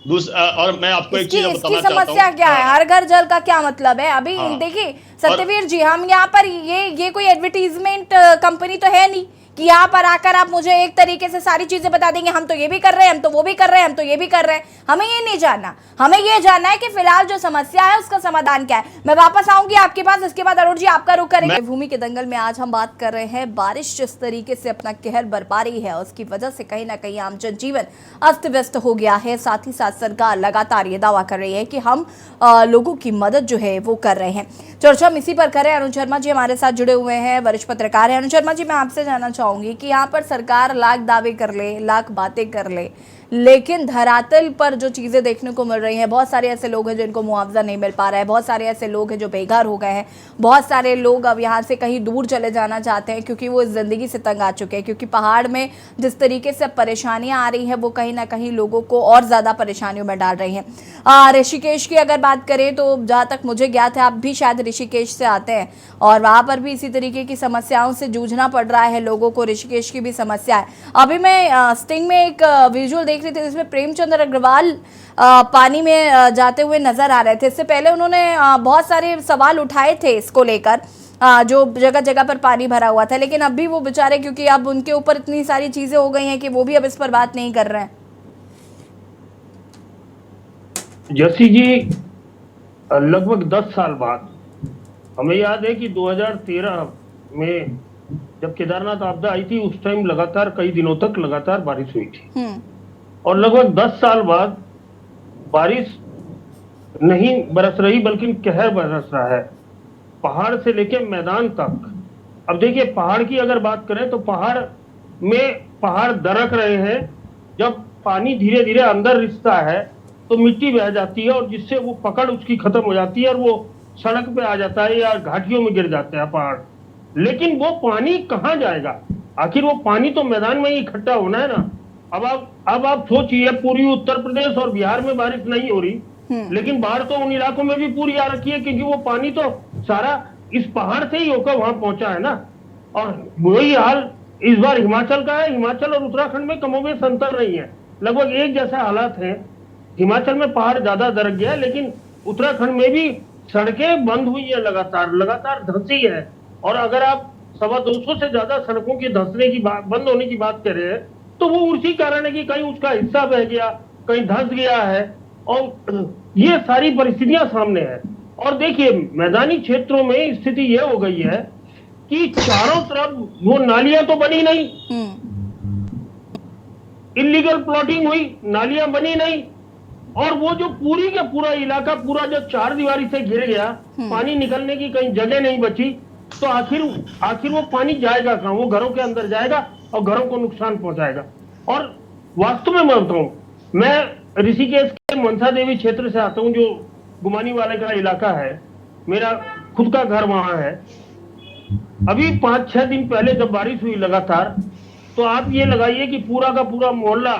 और मैं आपको एक चीज बताना चाहता हूं, समस्या क्या है, हर घर जल का क्या मतलब है? अभी देखिए सत्यवीर जी, हम यहाँ पर ये कोई एडवर्टीजमेंट कंपनी तो है नहीं कि यहाँ पर आकर आप मुझे एक तरीके से सारी चीजें बता देंगे, हम तो ये भी कर रहे हैं, हम तो वो भी कर रहे हैं, हम तो ये भी कर रहे हैं। हमें ये नहीं जानना, हमें ये जानना है कि फिलहाल जो समस्या है उसका समाधान क्या है। मैं वापस आऊंगी आपके पास, इसके बाद अरुण जी आपका रुख करेंगे। भूमि के दंगल में आज हम बात कर रहे हैं, बारिश जिस तरीके से अपना कहर बरपा रही है उसकी वजह से कहीं ना कहीं आम जनजीवन अस्त व्यस्त हो गया है। साथ ही साथ सरकार लगातार ये दावा कर रही है कि हम लोगों की मदद जो है वो कर रहे हैं। चर्चा हम इसी पर कर रहे हैं। अनुज शर्मा जी हमारे साथ जुड़े हुए हैं, वरिष्ठ पत्रकार हैं। अनुज शर्मा जी, मैं आपसे जानना चाहूंगी कि यहाँ पर सरकार लाख दावे कर ले, लाख बातें कर ले, लेकिन धरातल पर जो चीज़ें देखने को मिल रही हैं, बहुत सारे ऐसे लोग हैं जिनको मुआवजा नहीं मिल पा रहा है, बहुत सारे ऐसे लोग हैं जो बेघर हो गए हैं, बहुत सारे लोग अब यहाँ से कहीं दूर चले जाना चाहते हैं क्योंकि वो इस ज़िंदगी से तंग आ चुके हैं, क्योंकि पहाड़ में जिस तरीके से परेशानियाँ आ रही हैं वो कहीं ना कहीं लोगों को और ज़्यादा परेशानियों में डाल रही हैं। ऋषिकेश की अगर बात करें तो जहाँ तक मुझे ज्ञात है आप भी शायद ऋषिकेश से आते हैं और वहाँ पर भी इसी तरीके की समस्याओं से जूझना पड़ रहा है लोगों को। ऋषिकेश की भी समस्या है। अभी मैं स्टिंग में एक विजुअल देख रही थी जिसमें प्रेमचंद्र अग्रवाल पानी में जाते हुए नजर आ रहे थे। इससे पहले उन्होंने बहुत सारे सवाल उठाए थे इसको लेकर, जो जगह जगह पर पानी भरा हुआ था, लेकिन अब भी वो बेचारे, क्योंकि अब उनके ऊपर इतनी सारी चीजें हो गई हैं कि वो भी अब इस पर बात नहीं कर रहे हैं। यशी जी, लगभग 10 साल बाद हमें याद है कि 2013 में जब केदारनाथ आपदा आई थी, उस टाइम लगातार कई दिनों तक लगातार बारिश हुई थी और लगभग 10 साल बाद बारिश नहीं बरस रही बल्कि कहर बरस रहा है, पहाड़ से लेके मैदान तक। अब देखिए, पहाड़ की अगर बात करें तो पहाड़ दरक रहे हैं। जब पानी धीरे धीरे अंदर रिसता है तो मिट्टी बह जाती है और जिससे वो पकड़ उसकी खत्म हो जाती है और वो सड़क पे आ जाता है या घाटियों में गिर जाते हैं पहाड़। लेकिन वो पानी कहाँ जाएगा? आखिर वो पानी तो मैदान में ही इकट्ठा होना है ना। अब आप सोचिए, पूरी उत्तर प्रदेश और बिहार में बारिश नहीं हो रही, लेकिन बाढ़ तो उन इलाकों में भी पूरी आ रखी है, क्योंकि वो पानी तो सारा इस पहाड़ से ही होकर वहां पहुंचा है ना। और वही हाल इस बार हिमाचल का है। हिमाचल और उत्तराखंड में कमोबेश अंतर नहीं है, लगभग एक जैसा हालात है। हिमाचल में पहाड़ ज्यादा दरक गया, लेकिन उत्तराखंड में भी सड़कें बंद हुई है, लगातार धंसी है। और अगर आप 250 से ज्यादा सड़कों की धंसने की बंद होने की बात कर रहे हैं, तो वो उसी कारण है कि कहीं उसका हिस्सा बह गया, कहीं धंस गया है, और ये सारी परिस्थितियां सामने है। और देखिए, मैदानी क्षेत्रों में स्थिति ये हो गई है कि चारों तरफ वो नालियां तो बनी नहीं, इलीगल प्लॉटिंग हुई, नालियां बनी नहीं, और वो जो पूरी का पूरा इलाका पूरा जो चार दीवारी से घिर गया, पानी निकलने की कहीं जगह नहीं बची, तो आखिर वो पानी जाएगा कहां? वो घरों के अंदर जाएगा और घरों को नुकसान पहुंचाएगा। और वास्तव में मैं बताऊं, मैं ऋषिकेश के मनसा देवी क्षेत्र से आता हूं, जो गुमानी वाले का इलाका है, मेरा खुद का घर वहां है। अभी 5-6 दिन पहले जब बारिश हुई लगातार, तो आप ये लगाइए कि पूरा का पूरा मोहल्ला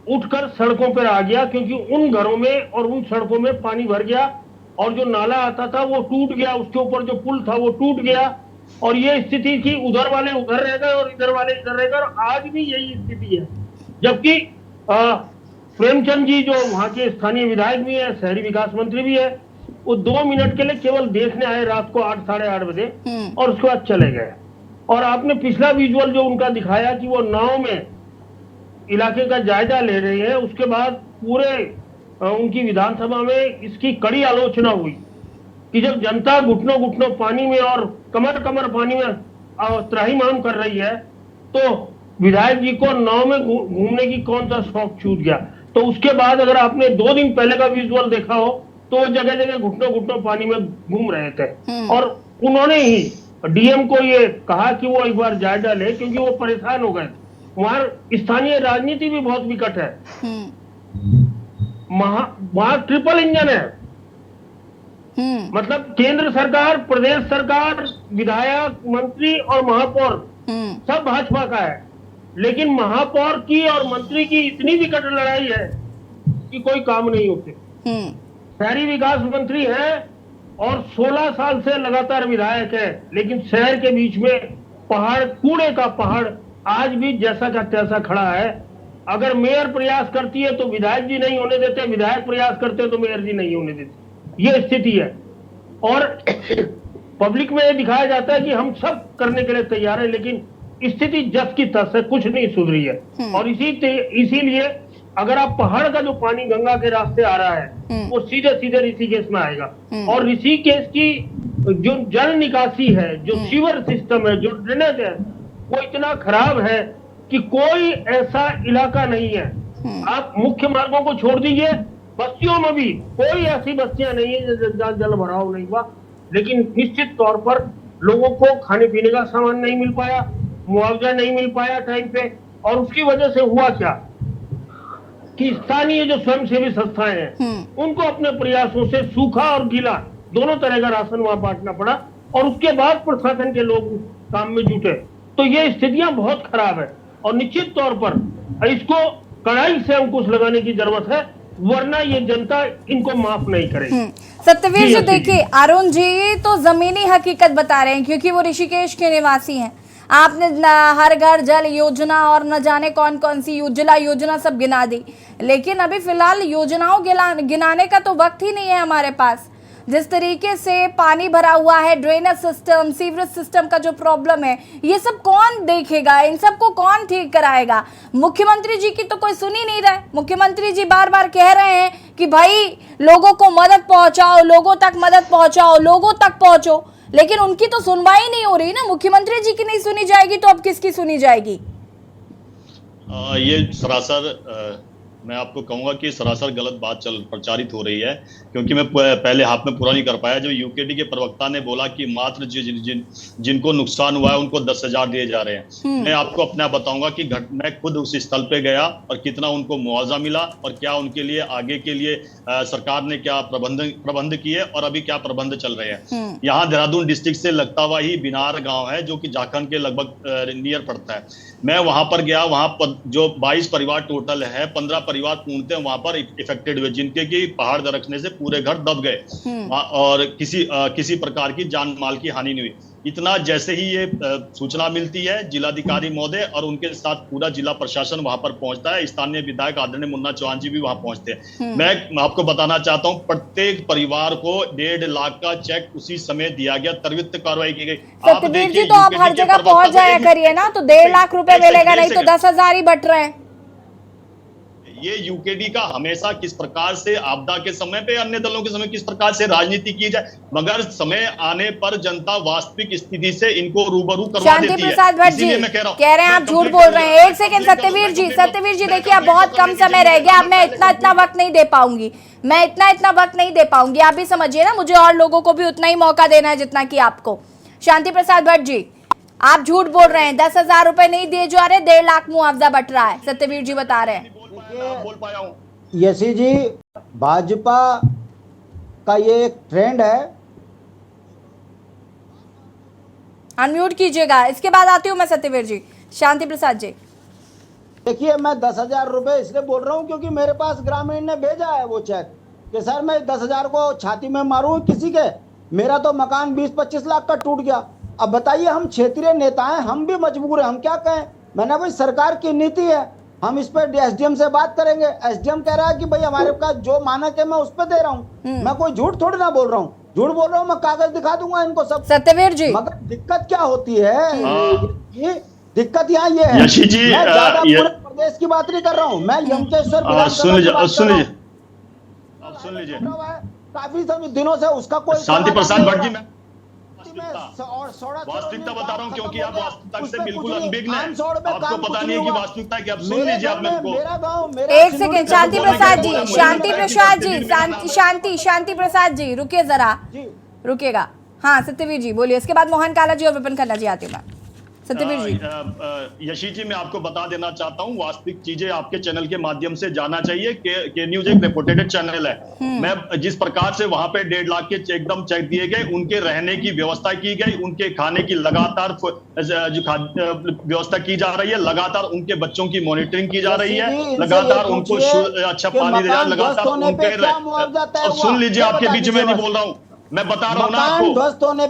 उठकर सड़कों पर आ गया, क्योंकि उन घरों में और उन सड़कों में पानी भर गया, और जो नाला आता था वो टूट गया, उसके ऊपर जो पुल था वो टूट गया, और ये स्थिति थी। उधर वाले उधर रह गए और इधर वाले इधर रह गए, और आज भी यही स्थिति है। जबकि प्रेमचंद जी, जो वहां के स्थानीय विधायक भी है, शहरी विकास मंत्री भी है, वो 2 मिनट के लिए केवल देखने आए रात को 8-8:30 बजे, और उसके बाद चले गए। और आपने पिछला विजुअल जो उनका दिखाया कि वो नाव में इलाके का जायजा ले रहे हैं, उसके बाद पूरे उनकी विधानसभा में इसकी कड़ी आलोचना हुई कि जब जनता घुटनों पानी में और कमर पानी में त्राहिमाम कर रही है, तो विधायक जी को नाव में घूमने की कौन सा शौक छूट गया। तो उसके बाद अगर आपने 2 दिन पहले का विजुअल देखा हो, तो वो जगह जगह घुटनों पानी में घूम रहे थे, और उन्होंने ही डीएम को ये कहा कि वो एक बार जायजा ले, क्योंकि वो परेशान हो गए। वहां स्थानीय राजनीति भी बहुत विकट है, वहां ट्रिपल इंजन है, मतलब केंद्र सरकार, प्रदेश सरकार, विधायक, मंत्री और महापौर सब भाजपा का है। लेकिन महापौर की और मंत्री की इतनी विकट लड़ाई है कि कोई काम नहीं होते। शहरी विकास मंत्री है और 16 साल से लगातार विधायक है, लेकिन शहर के बीच में पहाड़, कूड़े का पहाड़ आज भी जैसा का तैसा खड़ा है। अगर मेयर प्रयास करती है तो विधायक जी नहीं होने देते, विधायक प्रयास करते हैं तो मेयर जी नहीं होने देते। ये स्थिति है, और पब्लिक में ये दिखाया जाता है कि हम सब करने के लिए तैयार है, लेकिन स्थिति जस की तस है, कुछ नहीं सुधरी है। और इसीलिए अगर आप पहाड़ का जो पानी गंगा के रास्ते आ रहा है, वो सीधे सीधे ऋषिकेश में आएगा, और ऋषिकेश की जो जल निकासी है, जो सीवर सिस्टम है, जो ड्रेनेज है, वो इतना खराब है कि कोई ऐसा इलाका नहीं है। आप मुख्य मार्गों को छोड़ दीजिए, बस्तियों में भी कोई ऐसी बस्तियां नहीं है जहां जल भराव नहीं हुआ। लेकिन निश्चित तौर पर लोगों को खाने पीने का सामान नहीं मिल पाया, मुआवजा नहीं मिल पाया टाइम पे, और उसकी वजह से हुआ क्या कि स्थानीय जो स्वयंसेवी संस्थाएं हैं, उनको अपने प्रयासों से सूखा और गीला दोनों तरह का राशन वहां बांटना पड़ा, और उसके बाद प्रशासन के लोग काम में जुटे। तो ये स्थितियां बहुत खराब है, और निश्चित तौर पर इसको कड़ाई से अंकुश लगाने की जरूरत है, वरना ये जनता इनको माफ नहीं करेगी। सत्यवीर जी, देखिए अरुण जी तो जमीनी हकीकत बता रहे हैं, क्योंकि वो ऋषिकेश के निवासी हैं। आपने हर घर जल योजना और न जाने कौन कौन सी उज्ज्वला योजना सब गिना दी, लेकिन अभी फिलहाल योजनाओं गिनाने का तो वक्त ही नहीं है हमारे पास। जिस तरीके से पानी भरा हुआ है, ड्रेनेज सिस्टम, सीवरेज सिस्टम का जो प्रॉब्लम है, ये सब कौन देखेगा? इन सबको कौन ठीक कराएगा? मुख्यमंत्री जी की तो कोई सुन ही नहीं रहा है। मुख्यमंत्री जी बार बार कह रहे हैं कि भाई लोगों को मदद पहुंचाओ, लोगों तक मदद पहुंचाओ, लोगों तक पहुंचो, लेकिन उनकी तो सुनवाई नहीं हो रही ना। मुख्यमंत्री जी की नहीं सुनी जाएगी तो अब किसकी सुनी जाएगी? ये सरासर मैं आपको कहूंगा कि सरासर गलत बात प्रचारित हो रही है, क्योंकि मैं पहले हाथ में पूरा नहीं कर पाया। जो यूकेडी के प्रवक्ता ने बोला कि मात्र जिनको नुकसान हुआ है उनको 10,000 दिए जा रहे हैं। मैं आपको अपना बताऊंगा कि मैं खुद उस स्थल पे गया और कितना उनको मुआवजा मिला और क्या उनके लिए आगे के लिए सरकार ने क्या प्रबंध किए और अभी क्या प्रबंध चल रहे हैं। यहाँ देहरादून डिस्ट्रिक्ट से लगता हुआ ही बिनार गाँव है, जो कि झारखंड के लगभग नियर पड़ता है। मैं वहां पर गया, वहां पर जो 22 परिवार टोटल है, 15 परिवार पूर्णतः वहां पर इफेक्टेड हुए, जिनके की पहाड़ दरकने से पूरे घर दब गए और किसी प्रकार की जान माल की हानि नहीं हुई। इतना जैसे ही ये सूचना मिलती है, जिलाधिकारी महोदय और उनके साथ पूरा जिला प्रशासन वहां पर पहुंचता है। स्थानीय विधायक आदरणीय मुन्ना चौहान जी भी वहां पहुंचते हैं। मैं आपको बताना चाहता हूं, प्रत्येक परिवार को 1.5 लाख का चेक उसी समय दिया गया, त्वरित कार्रवाई की गई। सत्यवीर जी, तो आप हर जगह पहुंच जाया करिए ना, तो 1.5 लाख रुपए मिलेगा, नहीं तो 10,000 ही बट रहे हैं। ये यूकेडी का हमेशा किस प्रकार से आपदा के समय पे, अन्य दलों के समय किस प्रकार से राजनीति की जाए, मगर समय आने पर जनता वास्तविक स्थिति से इनको रूबरू करवा देती है। शांति प्रसाद भट्ट जी कह रहे हैं आप झूठ बोल रहे हैं। एक सेकंड सत्यवीर जी देखिए, अब बहुत कम समय रह गया, अब मैं इतना वक्त नहीं दे पाऊंगी, मैं इतना वक्त नहीं दे पाऊंगी। आप भी समझिए ना, मुझे और लोगों को भी उतना ही मौका देना है जितना कि आपको। शांति प्रसाद भट्ट जी, आप झूठ बोल रहे हैं, 10,000 रुपए नहीं दिए जा रहे, 1.5 लाख मुआवजा बट रहा है, सत्यवीर जी बता रहे हैं। बोल पाया हूं यशी जी, भाजपा का ये एक ट्रेंड है। अनम्यूट कीजिएगा, इसके बाद आती हूँ मैं सत्यवीर जी। शांति प्रसाद जी देखिए, मैं 10,000 रुपए इसलिए बोल रहा हूँ क्योंकि मेरे पास ग्रामीण ने भेजा है वो चेक कि सर मैं 10,000 को छाती में मारूं किसी के, मेरा तो मकान 20-25 लाख का टूट गया। अब बताइए, हम क्षेत्रीय नेता हैं, हम भी मजबूर हैं, हम क्या कहें। मैंने भाई सरकार की नीति है, हम इस पर एसडीएम से बात करेंगे। एसडीएम कह रहा है कि भाई हमारे पास जो मानक है मैं उस पर दे रहा हूँ। मैं कोई झूठ थोड़ी ना बोल रहा हूँ, झूठ बोल रहा हूँ मैं कागज दिखा दूंगा इनको सब। सत्यवीर जी, मगर दिक्कत क्या होती है, ये दिक्कत यहाँ ये है, यशी जी, मैं ज्यादा पूरे प्रदेश की बात नहीं कर रहा हूँ, मैं यमकेश्वर सुन लीजिए काफी दिनों से उसका कोई। शांति प्रसाद भट्ट जी, मैं वास्तविकता बता रहा हूं, क्योंकि आप वास्तविकता से बिल्कुल अनभिज्ञ हैं। आपको पता नहीं है कि वास्तविकता क्या। आप सुन लीजिए, आप मेरे को एक सेकंड। शांति प्रसाद जी, शांति प्रसाद जी रुकिए जरा, रुकिएगा। हाँ सत्यवीर जी बोलिए, इसके बाद मोहन काला जी और विपिन खन्ना जी आती हूँ मैं। सत्यवीर जी। यशी जी, मैं आपको बता देना चाहता हूं, वास्तविक चीजें आपके चैनल के माध्यम से जानना चाहिए। के न्यूज एक रेपुटेड चैनल है। मैं जिस प्रकार से वहां पे 1.5 लाख के एकदम चेक दिए गए, उनके रहने की व्यवस्था की गई, उनके खाने की लगातार व्यवस्था की जा रही है, लगातार उनके बच्चों की मॉनिटरिंग की जा रही है, लगातार उनको अच्छा पानी दिया, लगातार उनके। सुन लीजिए, आपके बीच में नहीं बोल रहा हूँ, मैं बता रहा हूँ ना आपको।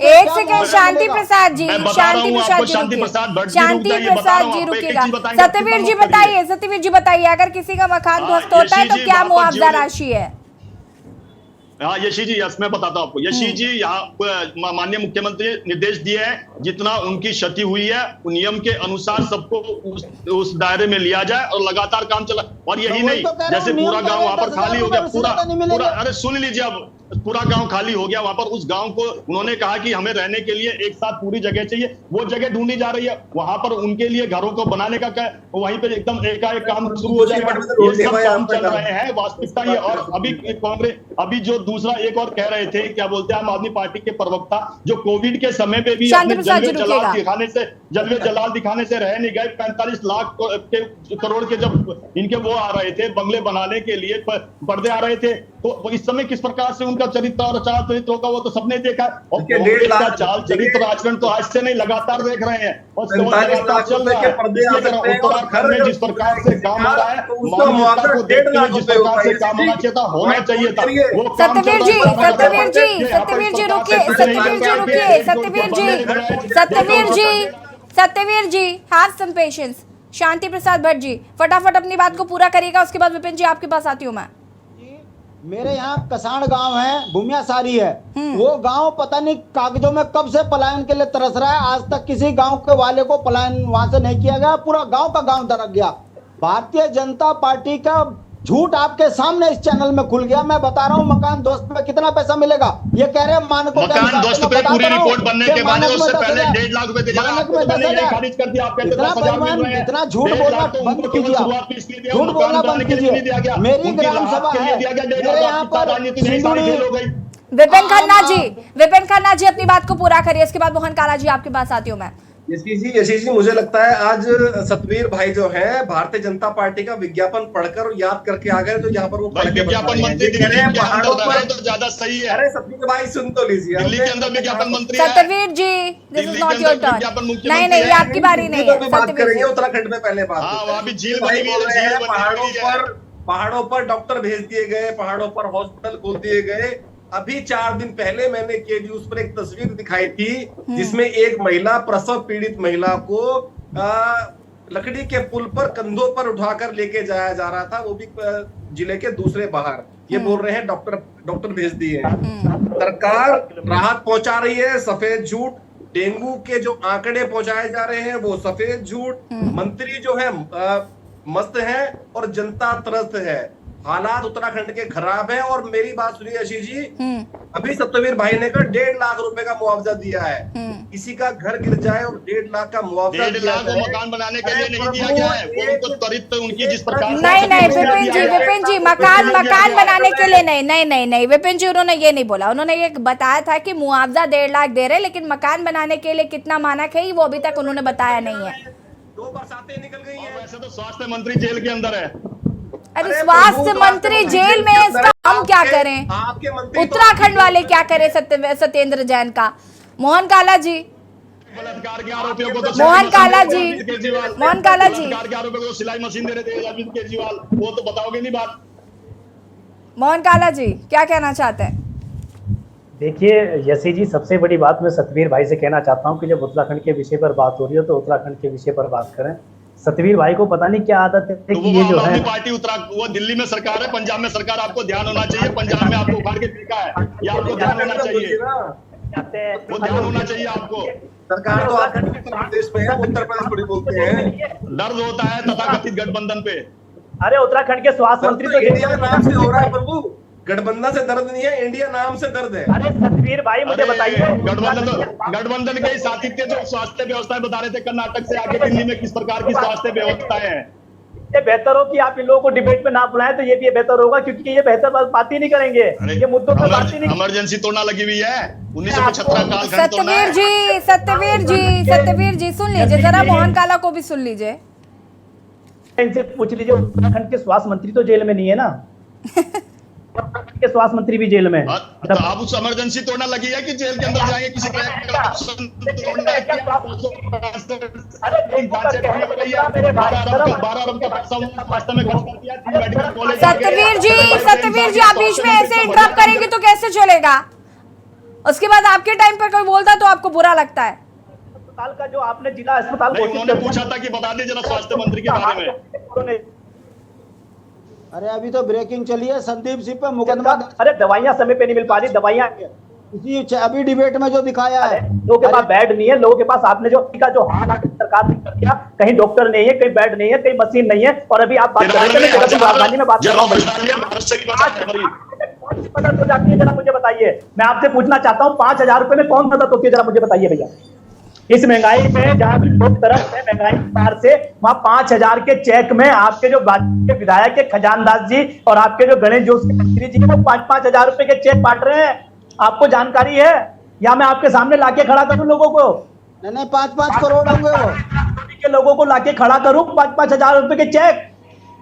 एक सेकंड शांति प्रसाद जी, शांति प्रसाद जी रुकिएगा। सत्यवीर जी बताइए, सत्यवीर जी बताइए, अगर किसी का मकान ध्वस्त होता है तो क्या मुआवजा राशि है? हाँ यशी जी, यस मैं बताता हूँ आपको। यशी जी, यहाँ माननीय मुख्यमंत्री निर्देश दिए हैं, जितना उनकी क्षति हुई है नियम के अनुसार सबको उस दायरे में लिया जाए और लगातार काम चला। और यही नहीं, जैसे पूरा गांव वहां पर खाली हो गया, पूरा अरे सुन लीजिए, अब पूरा गांव खाली हो गया, वहां पर उस गांव को उन्होंने कहा कि हमें रहने के लिए एक साथ पूरी जगह चाहिए, वो जगह ढूंढी जा रही है। वहां पर उनके लिए घरों को बनाने का क्या, वहीं पे एकदम एकाएक काम शुरू हो जाएगा। ये सब काम चल रहे हैं, वास्तविकता ये। और अभी कांग्रेस, अभी जो दूसरा एक और कह रहे थे, क्या बोलते हैं आम आदमी पार्टी के प्रवक्ता, जो कोविड के समय पे भी अपने जलवे जलाल दिखाने से रह नहीं गए। 45 लाख करोड़ के जब इनके वो आ रहे थे, बंगले बनाने के लिए पर्दे आ रहे थे, तो इस समय किस प्रकार से उनका चरित्र और चाल चरित्र होगा, वो तो सबने देखा। और का चाल चरित्र आचरण तो आज से नहीं, लगातार देख रहे हैं और लगातार चल रहा है। उत्तराखंड में जिस प्रकार से काम हो रहा है, मानवता को देखते हुए जिस प्रकार से काम होना चाहिए था, होना चाहिए था, वो सत्यवीर जी रुकिए, सत्यवीर जी हैव सम पेशेंस। शांति प्रसाद भट्ट जी फटाफट अपनी बात को पूरा करिएगा, उसके बाद विपिन जी आपके पास आती हूँ मैं। मेरे यहाँ कसाण गांव है, भूमियासारी है, वो गांव पता नहीं कागजों में कब से पलायन के लिए तरस रहा है। आज तक किसी गांव के वाले को पलायन वहां से नहीं किया गया, पूरा गांव का गांव दरक गया। भारतीय जनता पार्टी का झूठ आपके सामने इस चैनल में खुल गया। मैं बता रहा हूँ मकान दोस्त पे कितना पैसा मिलेगा, ये कह रहे हैं मानकों के मकान दोस्त पे पूरी रिपोर्ट बनने के बाद उससे पहले 1.5 लाख रुपए दे मानक में 10,000 खारिज कर दिया। आपके इतना बेईमान, इतना झूठ बोलना बंद कीजिए, झूठ बोलना बंद कीजिए। मेरी ग्राम सभा है, मेरे यहाँ पर सिंदूरी। विपिन खन्ना जी अपनी बात को पूरा करिए, इसके बाद मोहन काला जी आपके पास आती हूँ मैं। यशी जी मुझे लगता है आज सतवीर भाई जो है भारतीय जनता पार्टी का विज्ञापन पढ़कर और याद करके आ गए, तो यहाँ पर वो विज्ञापन मंत्री पहाड़ों पर तो ज्यादा सही है। अरे सतवीर भाई सुन तो लीजिए, दिल्ली के अंदर विज्ञापन मंत्री Satveer ji, this is not your turn. नहीं नहीं, ये आपकी बारी नहीं है। बात करेंगे उत्तराखंड में पहले बात। हाँ, वहाँ भी झील भाई बनी बोल रहे हैं है, पहाड़ों पर डॉक्टर भेज दिए गए, पहाड़ों पर हॉस्पिटल खोल दिए गए। अभी 4 दिन पहले मैंने के न्यूज पर एक तस्वीर दिखाई थी जिसमें एक महिला, प्रसव पीड़ित महिला को लकड़ी के पुल पर कंधों पर उठाकर लेके जाया जा रहा था, वो भी जिले के दूसरे बाहर। ये बोल रहे हैं डॉक्टर भेज दिए। सरकार राहत पहुंचा रही है, सफेद झूठ। डेंगू के जो आंकड़े पहुंचाए जा रहे हैं वो सफेद झूठ। मंत्री जो है मस्त है और जनता त्रस्त है। हालात उत्तराखंड के खराब है। और मेरी बात सुनिए आशीष जी, अभी सत्यवीर भाई ने का 1.5 लाख रुपए का मुआवजा दिया है। किसी का घर गिर जाए और 1.5 लाख का मुआवजा 1.5 लाख को मकान बनाने के लिए नहीं दिया गया है, वो उनको त्वरित उनकी जिस प्रकार नहीं विपिन जी मकान बनाने के लिए नहीं विपिन जी, उन्होंने ये नहीं बोला। उन्होंने ये बताया था कि मुआवजा 1.5 लाख दे रहे, लेकिन मकान बनाने के लिए कितना मानक है वो अभी तक उन्होंने बताया नहीं है। 2 बरसातें निकल गई है। वैसे तो स्वास्थ्य मंत्री जेल के अंदर है। अरे स्वास्थ्य मंत्री जेल में, इसका हम क्या करें? आपके मंत्री उत्तराखंड वाले क्या करें सत्येंद्र जैन का? मोहन काला जी, बलात्कार के आरोपियों को तो मोहन काला जी, बलात्कार के आरोपियों को सिलाई मशीन दे रहे थे अरविंद केजरीवाल, वो तो बताओगे नहीं बात। मोहन काला जी क्या कहना चाहते हैं? देखिए यशी जी, सबसे बड़ी बात मैं सतवीर भाई से कहना चाहता हूं कि जब उत्तराखंड के विषय पर बात हो रही है तो उत्तराखंड के विषय पर बात करें। सतवीर भाई को पता नहीं क्या आदत है तो कि ये जो है पार्टी वो दिल्ली में सरकार है, पंजाब में सरकार, आपको ध्यान होना चाहिए। पंजाब में आपको उखाड़ के फेंका है, ये आपको ध्यान होना चाहिए, वो ध्यान होना चाहिए आपको। सरकार तो उत्तर प्रदेश में है, उत्तर प्रदेश बड़ी बोलते हैं। दर्द होता है तथाकथित गठबंधन पे। अरे उत्तराखंड के स्वास्थ्य मंत्री तो इंडिया नाम से हो रहा है प्रभु, गठबंधन से दर्द नहीं है, इंडिया नाम से दर्द है। अरे सतवीर भाई मुझे बताइए, गठबंधन के साथी के जो स्वास्थ्य व्यवस्थाएं बता रहे थे कर्नाटक से आगे दिल्ली में किस प्रकार की स्वास्थ्य व्यवस्थाएं हैं। ये बेहतर हो कि आप इन लोगों को डिबेट में ना बुलाएं, तो ये भी बेहतर होगा, क्योंकि ये बेहतर बात ही नहीं करेंगे, ये मुद्दों पर बात ही नहीं। इमरजेंसी तोड़ना लगी हुई है, 1975 कालखंड। सत्यवीर जी सुन लीजिए जरा, मोहन काला को भी सुन लीजिए। इनसे पूछ लीजिए, उत्तराखंड के स्वास्थ्य मंत्री तो जेल में नहीं है ना? के स्वास्थ्य मंत्री भी जेल में। तो आप उस इमरजेंसी तोड़ना लगी है कि जेल के अंदर जाएंगे किसी सत्यवीर जी आप बीच में ऐसे इंटरप्ट करेंगे तो कैसे चलेगा? उसके बाद आपके टाइम पर कोई बोलता तो आपको बुरा लगता है। अस्पताल का जो आपने जिला अस्पताल उन्होंने पूछा था कि बता दें जरा स्वास्थ्य मंत्री के बारे में। अरे अभी तो ब्रेकिंग चली है, संदीप सिंह पे मुकदमा। अरे दवाइयां समय पे नहीं मिल पा रही, दवाइयां इसी अभी डिबेट में जो दिखाया है, लोगों के पास बेड नहीं है, लोगों के पास आपने जो हाल सरकार ने कर दिया, कहीं डॉक्टर नहीं है, कहीं बेड नहीं है, कहीं मशीन नहीं है। और अभी आप बात कर रहे हैं, राजधानी में बात कर रहा हूँ, मदद हो जाती है, जरा मुझे बताइए। मैं आपसे पूछना चाहता हूँ 5,000 रुपए में कौन मदद होती है, जरा मुझे बताइए भैया। इस महंगाई में जहाँ भी बहुत तरफ है महंगाई पार से, वहां 5,000 के चेक में आपके जो के विधायक के खजानदास जी और आपके जो गणेश जोशी मंत्री जी वो 5,000 रुपए के चेक बांट रहे हैं। आपको जानकारी है? या मैं आपके सामने लाके खड़ा करूं लोगों को? नहीं 5-5 करोड़ होंगे वो के लोगों को लाके खड़ा करूं 5,000 रुपए के चेक।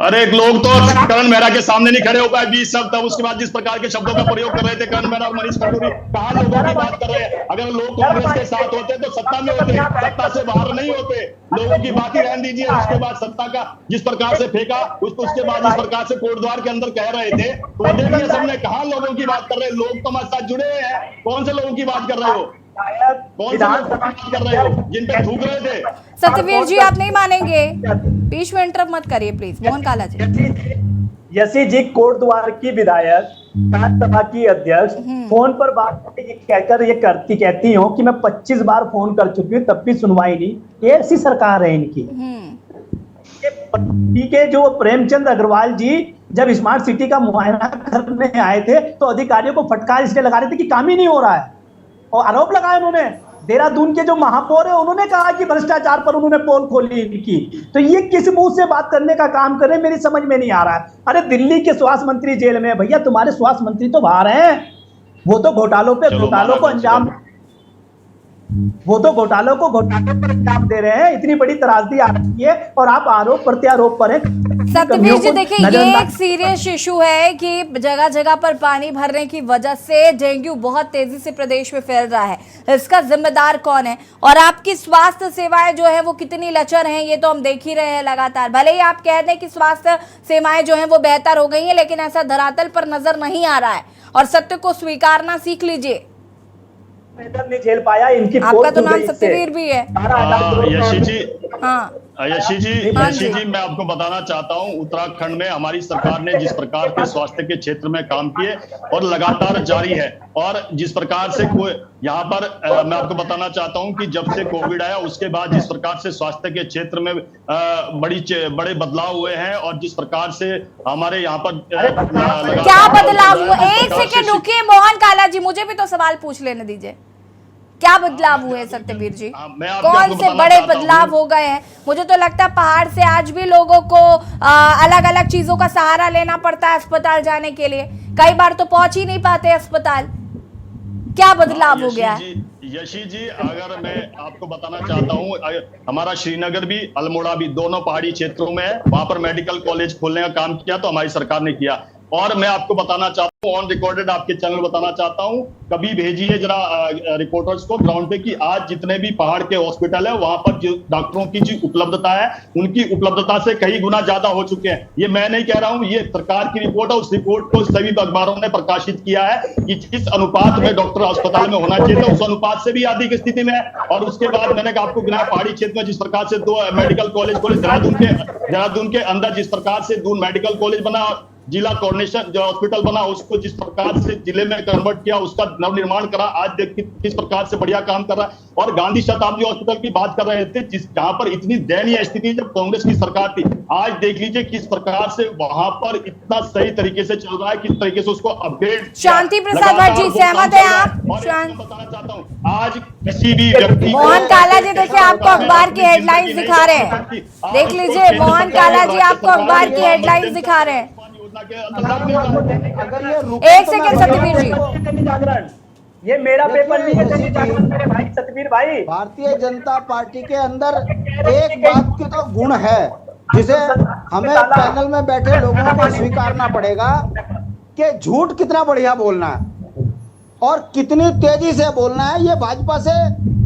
अरे एक लोग तो करण मेहरा के सामने नहीं खड़े हो पाए 20 साल तक। उसके बाद जिस प्रकार के शब्दों का प्रयोग कर रहे थे करण मेहरा और मनीष खंडूरी, कहाँ लोगों की बात कर रहे हैं? अगर लोग कांग्रेस के साथ होते तो सत्ता में होते, सत्ता से बाहर नहीं होते। लोगों की बात ही रहने दीजिए। उसके बाद सत्ता का जिस प्रकार से फेंका, उसके बाद जिस प्रकार से कोटद्वार के अंदर कह रहे थे, तो देखिए सबने कहा लोगों की बात कर रहे हैं। लोग तो हमारे साथ जुड़े हैं, कौन से लोगों की बात कर रहे हो? विधानसभा कर रहे हो जिन पे थूक रहे थे? सत्यवीर जी आप नहीं मानेंगे, बीच में इंटरप्ट मत करिए प्लीज। मोहन काला जी यशी जी कोटद्वार की विधायक, विधानसभा की अध्यक्ष, फोन पर बात कहकर ये कहती हो कि मैं 25 बार फोन कर चुकी हूँ तब भी सुनवाई नहीं। ये ऐसी सरकार है इनकी। ये के जो प्रेमचंद अग्रवाल जी जब स्मार्ट सिटी का मुआयना करने आए थे तो अधिकारियों को फटकार इसलिए लगा रहे थे कि काम ही नहीं हो रहा है, और आरोप लगाया उन्होंने। देहरादून के जो महापौर है उन्होंने कहा कि भ्रष्टाचार पर उन्होंने पोल खोली इनकी। तो ये किस मुंह से बात करने का काम कर रहे हैं, मेरी समझ में नहीं आ रहा है। अरे दिल्ली के स्वास्थ्य मंत्री जेल में है भैया, तुम्हारे स्वास्थ्य मंत्री तो बाहर हैं, वो तो घोटालों को अंजाम पर अंजाम दे रहे हैं। इतनी बड़ी त्रासदी आ रही है और आप आरोप प्रत्यारोप पर हैं। सत्यवीर जी देखिए, ये एक सीरियस इशू है कि जगह जगह पर पानी भरने की वजह से डेंगू बहुत तेजी से प्रदेश में फैल रहा है। इसका जिम्मेदार कौन है और आपकी स्वास्थ्य सेवाएं जो है वो कितनी लचर हैं, ये तो हम देख ही रहे हैं लगातार। भले ही आप कह दें कि स्वास्थ्य सेवाएं जो हैं वो बेहतर हो गई हैं, लेकिन ऐसा धरातल पर नजर नहीं आ रहा है और सत्य को स्वीकारना सीख लीजिए। नहीं झेल पाया इनकी। आपका तो नाम सत्यवीर भी है। यशी जी, हाँ यशी जी मैं आपको बताना चाहता हूं, उत्तराखंड में हमारी सरकार ने जिस प्रकार के स्वास्थ्य के क्षेत्र में काम किए और लगातार जारी है, और जिस प्रकार से यहाँ पर मैं आपको बताना चाहता हूं कि जब से कोविड आया उसके बाद जिस प्रकार से स्वास्थ्य के क्षेत्र में बड़े बदलाव हुए हैं और जिस प्रकार से हमारे यहाँ पर क्या बदलाव हुआ? एक सेकंड रुकिए मोहन काला जी, मुझे भी तो सवाल पूछ लेने दीजिए। क्या बदलाव हुए सत्यवीर जी? कौन से बड़े बदलाव हो गए हैं? मुझे तो लगता है पहाड़ से आज भी लोगों को अलग अलग चीजों का सहारा लेना पड़ता है अस्पताल जाने के लिए, कई बार तो पहुंच ही नहीं पाते अस्पताल। क्या बदलाव हो गया है? यशी जी, अगर मैं आपको बताना चाहता हूं, हमारा श्रीनगर भी अल्मोड़ा भी दोनों पहाड़ी क्षेत्रों में है, वहां पर मेडिकल कॉलेज खोलने का काम किया तो हमारी सरकार ने किया। और मैं आपको बताना चाहता हूँ, ऑन रिकॉर्डेड आपके चैनल बताना चाहता हूँ, कभी भेजिए जरा रिपोर्टर्स को ग्राउंड पे कि आज जितने भी पहाड़ के हॉस्पिटल है वहां पर जो डॉक्टरों की जो उपलब्धता है उनकी उपलब्धता से कई गुना ज्यादा हो चुके हैं। ये मैं नहीं कह रहा हूँ, ये सरकार की रिपोर्ट है। उस रिपोर्ट को सभी अखबारों ने प्रकाशित किया है कि जिस अनुपात में डॉक्टर अस्पताल में होना चाहिए था उस अनुपात से भी अधिक स्थिति में है। और उसके बाद मैंने आपको गिनाया पहाड़ी क्षेत्र में जिस प्रकार से 2 मेडिकल कॉलेज खोले, देहरादून के अंदर जिस प्रकार से 2 मेडिकल कॉलेज बना, जिला कोऑर्डिनेशन जो हॉस्पिटल बना उसको जिस प्रकार से जिले में कन्वर्ट किया, उसका नवनिर्माण करा, आज देख किस प्रकार से बढ़िया काम कर रहा है। और गांधी शताब्दी हॉस्पिटल की बात कर रहे थे जहां पर इतनी दयनीय स्थिति जब कांग्रेस की सरकार थी, आज देख लीजिए किस प्रकार से वहां पर इतना सही तरीके से चल रहा है, किस तरीके से उसको अपडेट। शांति प्रसाद भट्ट जी, सहमत है आप? बताना चाहता हूँ, आज किसी भी व्यक्ति मोहन काला जी देखिए आपको अखबार की हेडलाइंस दिखा रहे हैं, देख लीजिए मोहन काला जी आपको अखबार की हेडलाइंस दिखा रहे हैं। एक सेकंड सत्यवीर जी, ये मेरा पेपर नहीं है मेरे भाई सतवीर भाई। भारतीय जनता पार्टी के अंदर एक बात की तो गुण है जिसे हमें पैनल में बैठे लोगों को स्वीकारना पड़ेगा कि झूठ कितना बढ़िया बोलना है और कितनी तेजी से बोलना है, ये भाजपा से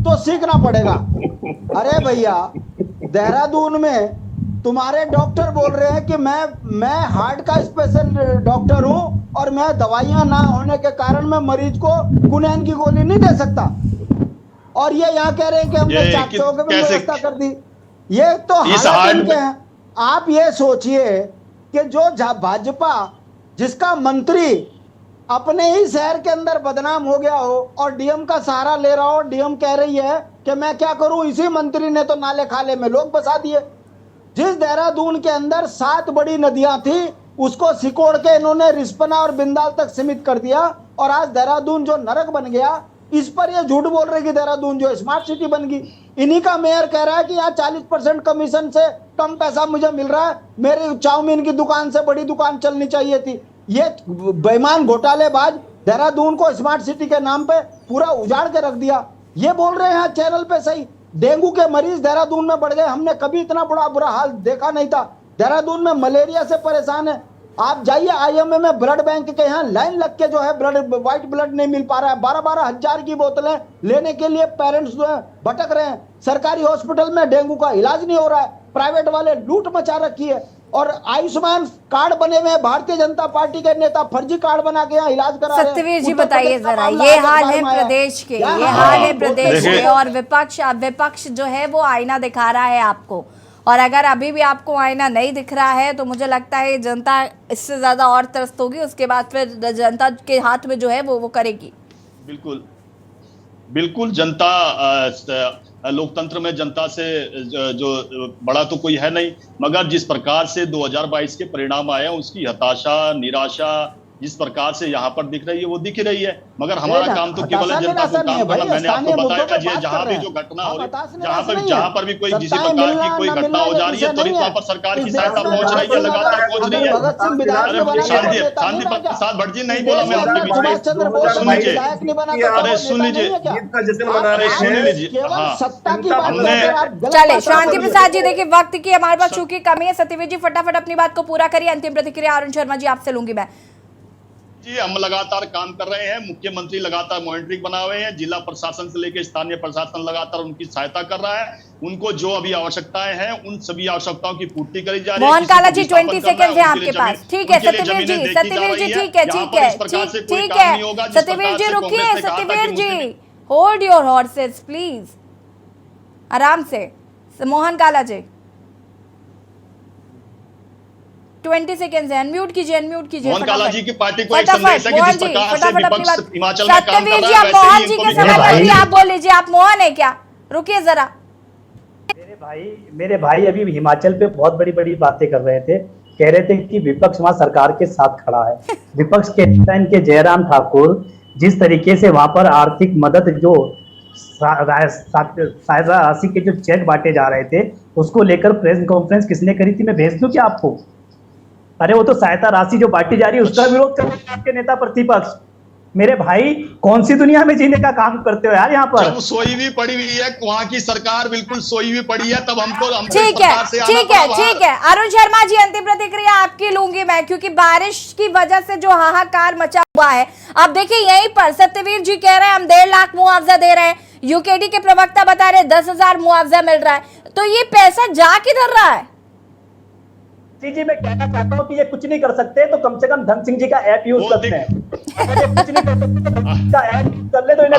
तो सीखना पड़ेगा। अरे भैया, देहरादून में तुम्हारे डॉक्टर बोल रहे हैं कि मैं हार्ट का स्पेशल डॉक्टर हूं और मैं दवाइयां ना होने के कारण मैं मरीज को कुनैन की गोली नहीं दे सकता, और ये यहाँ कह रहे हैं कि हमने 400 की व्यवस्था कर दी। ये तो हालत इनके हैं। आप ये सोचिए कि जो भाजपा जिसका मंत्री अपने ही शहर के अंदर बदनाम हो गया हो और डीएम का सहारा ले रहा हो, डीएम कह रही है कि मैं क्या करूं, इसी मंत्री ने तो नाले खाले में लोग बसा दिए। जिस देहरादून के अंदर 7 बड़ी नदियां थी उसको सिकोड़ के इन्होंने रिस्पना और बिंदाल तक सीमित कर दिया, और आज देहरादून जो नरक बन गया, इस पर ये झूठ बोल रहे कि देहरादून जो स्मार्ट सिटी बन गई। इन्हीं का मेयर कह रहा है कि यहाँ 40% कमीशन से कम पैसा मुझे मिल रहा है, मेरी चाउमीन की दुकान से बड़ी दुकान चलनी चाहिए थी। ये बेईमान घोटालेबाज देहरादून को स्मार्ट सिटी के नाम पे पूरा उजाड़ के रख दिया। ये बोल रहे हैं चैनल पे सही, डेंगू के मरीज देहरादून में बढ़ गए, हमने कभी इतना बुरा हाल देखा नहीं था। देहरादून में मलेरिया से परेशान है। आप जाइए आईएमए में, ब्लड बैंक के यहाँ लाइन लग के जो है व्हाइट ब्लड नहीं मिल पा रहा है। 12-12 हजार की बोतलें लेने के लिए पेरेंट्स जो है भटक रहे हैं। सरकारी हॉस्पिटल में डेंगू का इलाज नहीं हो रहा है, प्राइवेट वाले लूट मचा रखी है। और आयुष्मान कार्ड बने हुए भारतीय जनता पार्टी के नेता फर्जी कार्ड बना के यहाँ इलाज करा रहे हैं। सत्यवीर जी बताइए जरा, ये हाल है प्रदेश के, ये हाल है प्रदेश के, और विपक्ष जो है वो आईना दिखा रहा है आपको, और अगर अभी भी आपको आईना नहीं दिख रहा है तो मुझे लगता है जनता इससे ज्यादा और त्रस्त होगी, उसके बाद फिर जनता के हाथ में जो है वो करेगी। बिल्कुल बिल्कुल, जनता लोकतंत्र में जनता से जो बड़ा तो कोई है नहीं, मगर जिस प्रकार से 2022 के परिणाम आए उसकी हताशा निराशा जिस प्रकार से यहाँ पर दिख रही है वो दिख रही है। मगर हमारा काम तो केवल जनता को काम करना। मैंने आपको बताया जी, जहाँ भी जो घटना हो रही, जहाँ पर भी कोई किसी प्रकार की कोई घटना हो जा रही है त्वरित वहां पर सरकार की सहायता पहुंच रही है, लगातार पहुंच रही है। शांति प्रसाद भट्ट जी नहीं बोला मैं आपके बीच में, सुन लीजिए, अरे सुन लीजिए, अरे सुन लीजिए। हाँ, हमने चले शांति प्रसाद जी, देखिए वक्त की हमारे पास चूंकि कमी है, सत्यवीर जी फटाफट अपनी बात को पूरा करिए। अंतिम प्रतिक्रिया अरुण शर्मा जी आपसे लूंगी मैं। जी, हम लगातार काम कर रहे हैं, मुख्यमंत्री लगातार मॉनिटरिंग बना हुए हैं, जिला प्रशासन से लेकर स्थानीय प्रशासन लगातार उनकी सहायता कर रहा है, उनको जो अभी आवश्यकताएं हैं उन सभी आवश्यकताओं की पूर्ति करी जा रही है। मोहन काला जी 20 सेकंड है आपके पास, ठीक है सत्यवीर जी, सत्यवीर जी ठीक है ठीक है ठीक है, सत्यवीर जी रुकिए, सत्यवीर जी होल्ड योर हॉर्सेस प्लीज, आराम से। मोहन काला जी 20 सेकंड है, अनम्यूट कीजिए, अनम्यूट कीजिए। मोहन काला जी की पार्टी को एक संदेश है कि जिस प्रकार से विपक्ष हिमाचल में काम कर रहा है मोहन जी के समय आप बोल लीजिए, आप मोहन है क्या? रुकिए जरा। मेरे भाई अभी हिमाचल पे बहुत बड़ी बड़ी बातें कर रहे थे, कह रहे थे कि विपक्ष वहां सरकार के साथ खड़ा है। विपक्ष के नेता इनके जयराम ठाकुर जिस तरीके से वहां पर आर्थिक मदद जो सहायता राशि के जो चेक बांटे जा रहे थे उसको लेकर प्रेस कॉन्फ्रेंस किसने करी थी, मैं भेज दूं क्या आपको? अरे वो तो सहायता राशि जो बांटी जा रही है उसका विरोध कर रहे हैं आपके नेता प्रतिपक्ष। मेरे भाई कौन सी दुनिया में जीने का काम करते हो यार यहाँ पर? जब सोई हुई पड़ी हुई है, वहाँ की सरकार बिल्कुल सोई हुई पड़ी है, तब हमको ठीक है। अरुण शर्मा जी अंतिम प्रतिक्रिया आपकी लूंगी मैं, क्योंकि बारिश की वजह से जो हाहाकार मचा हुआ है। अब देखिए यहीं पर सत्यवीर जी कह रहे हैं हम 1.5 लाख मुआवजा दे रहे हैं, यूकेडी के प्रवक्ता बता रहे 10,000 मुआवजा मिल रहा है, तो ये पैसा जा किधर रहा है? जी मैं कहना चाहता हूँ कि ये कुछ नहीं कर सकते तो कम से कम धन सिंह जी का ऐप यूज करते हैं। अगर ये कुछ नहीं कर सकते तो ऐप यूज कर ले तो इन्हें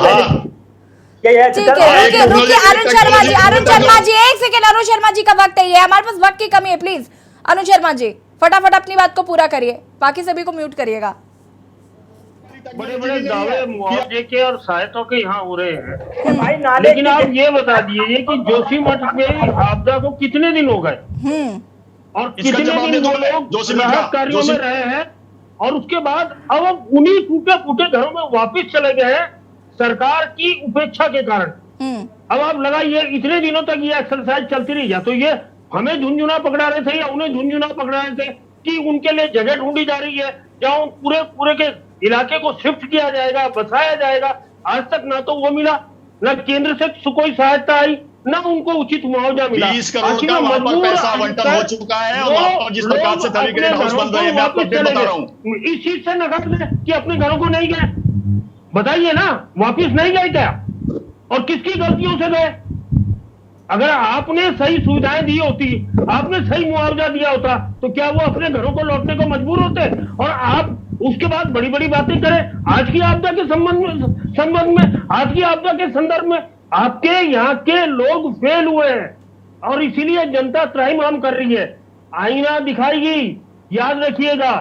रुकिए अरुण शर्मा जी 1 सेकंड, अरुण शर्मा जी का वक्त है, ये हमारे पास वक्त की कमी है, प्लीज अरुण शर्मा जी फटाफट अपनी बात को पूरा करिए, बाकी सभी को म्यूट करिएगा। बड़े बड़े दावे मुआवजे के और सहायता के यहाँ हो रहे हैं, लेकिन आप ये बता दीजिए कि जोशीमठ में आपदा को कितने दिन हो गए और कितने दिन वो लोग राहत कार्यों में रहे हैं, और उसके बाद अब उन्हीं टूटे फूटे घरों में वापस चले गए हैं सरकार की उपेक्षा के कारण। अब आप लगाइए इतने दिनों तक ये एक्सरसाइज चलती रही, या तो ये हमें झुंझुना पकड़ा रहे थे या उन्हें झुंझुना पकड़ा रहे थे कि उनके लिए जगह ढूंढी जा रही है जहाँ पूरे के इलाके को शिफ्ट किया जाएगा, बसाया जाएगा। आज तक ना तो वो मिला, न केंद्र से कोई सहायता आई, ना उनको उचित मुआवजा मिला। 20 करोड़ का वहां पर पैसा आवंटन हो चुका है और वहां पर जिस प्रकार से सभी ग्रेड हाउस बन रहे हैं, मैं आपको बता रहा हूँ। इस चीज से नकद में कि अपने घरों को नहीं गए, बताइए ना, वापिस नहीं गए क्या? और किसकी गलतियों से गए? अगर आपने सही सुविधाएं दी होती, आपने सही मुआवजा दिया होता, तो क्या वो अपने घरों को लौटने को मजबूर होते? और आप उसके बाद बड़ी बड़ी बातें करें आज की आपदा के संबंध में, आज की आपदा के संदर्भ में। आपके यहाँ के लोग फेल हुए हैं और इसीलिए जनता त्राहिमाम कर रही है। आईना दिखाएगी, याद रखिएगा।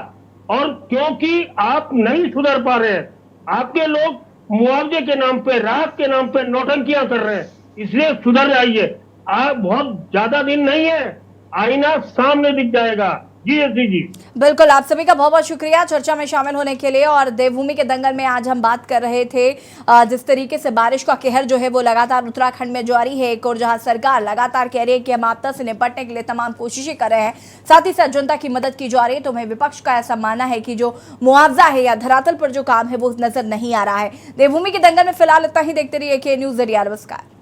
और क्योंकि आप नहीं सुधर पा रहे हैं, आपके लोग मुआवजे के नाम पे, राहत के नाम पे नौटंकियां कर रहे हैं, इसलिए सुधर जाइए। आप बहुत ज्यादा दिन नहीं है, आईना सामने दिख जाएगा। जी बिल्कुल, आप सभी का बहुत बहुत शुक्रिया चर्चा में शामिल होने के लिए। और देवभूमि के दंगल में आज हम बात कर रहे थे जिस तरीके से बारिश का कहर जो है वो लगातार उत्तराखंड में जारी है, एक और जहां सरकार लगातार कह रही है कि हम आपदा से निपटने के लिए तमाम कोशिशें कर रहे हैं, साथ ही साथ जनता की मदद की जा रही है, तो हमें विपक्ष का ऐसा मानना है कि जो मुआवजा है या धरातल पर जो काम है वो नजर नहीं आ रहा है। देवभूमि के दंगल में फिलहाल इतना ही, देखते रहिए के न्यूज़ ज़रिया नमस्कार।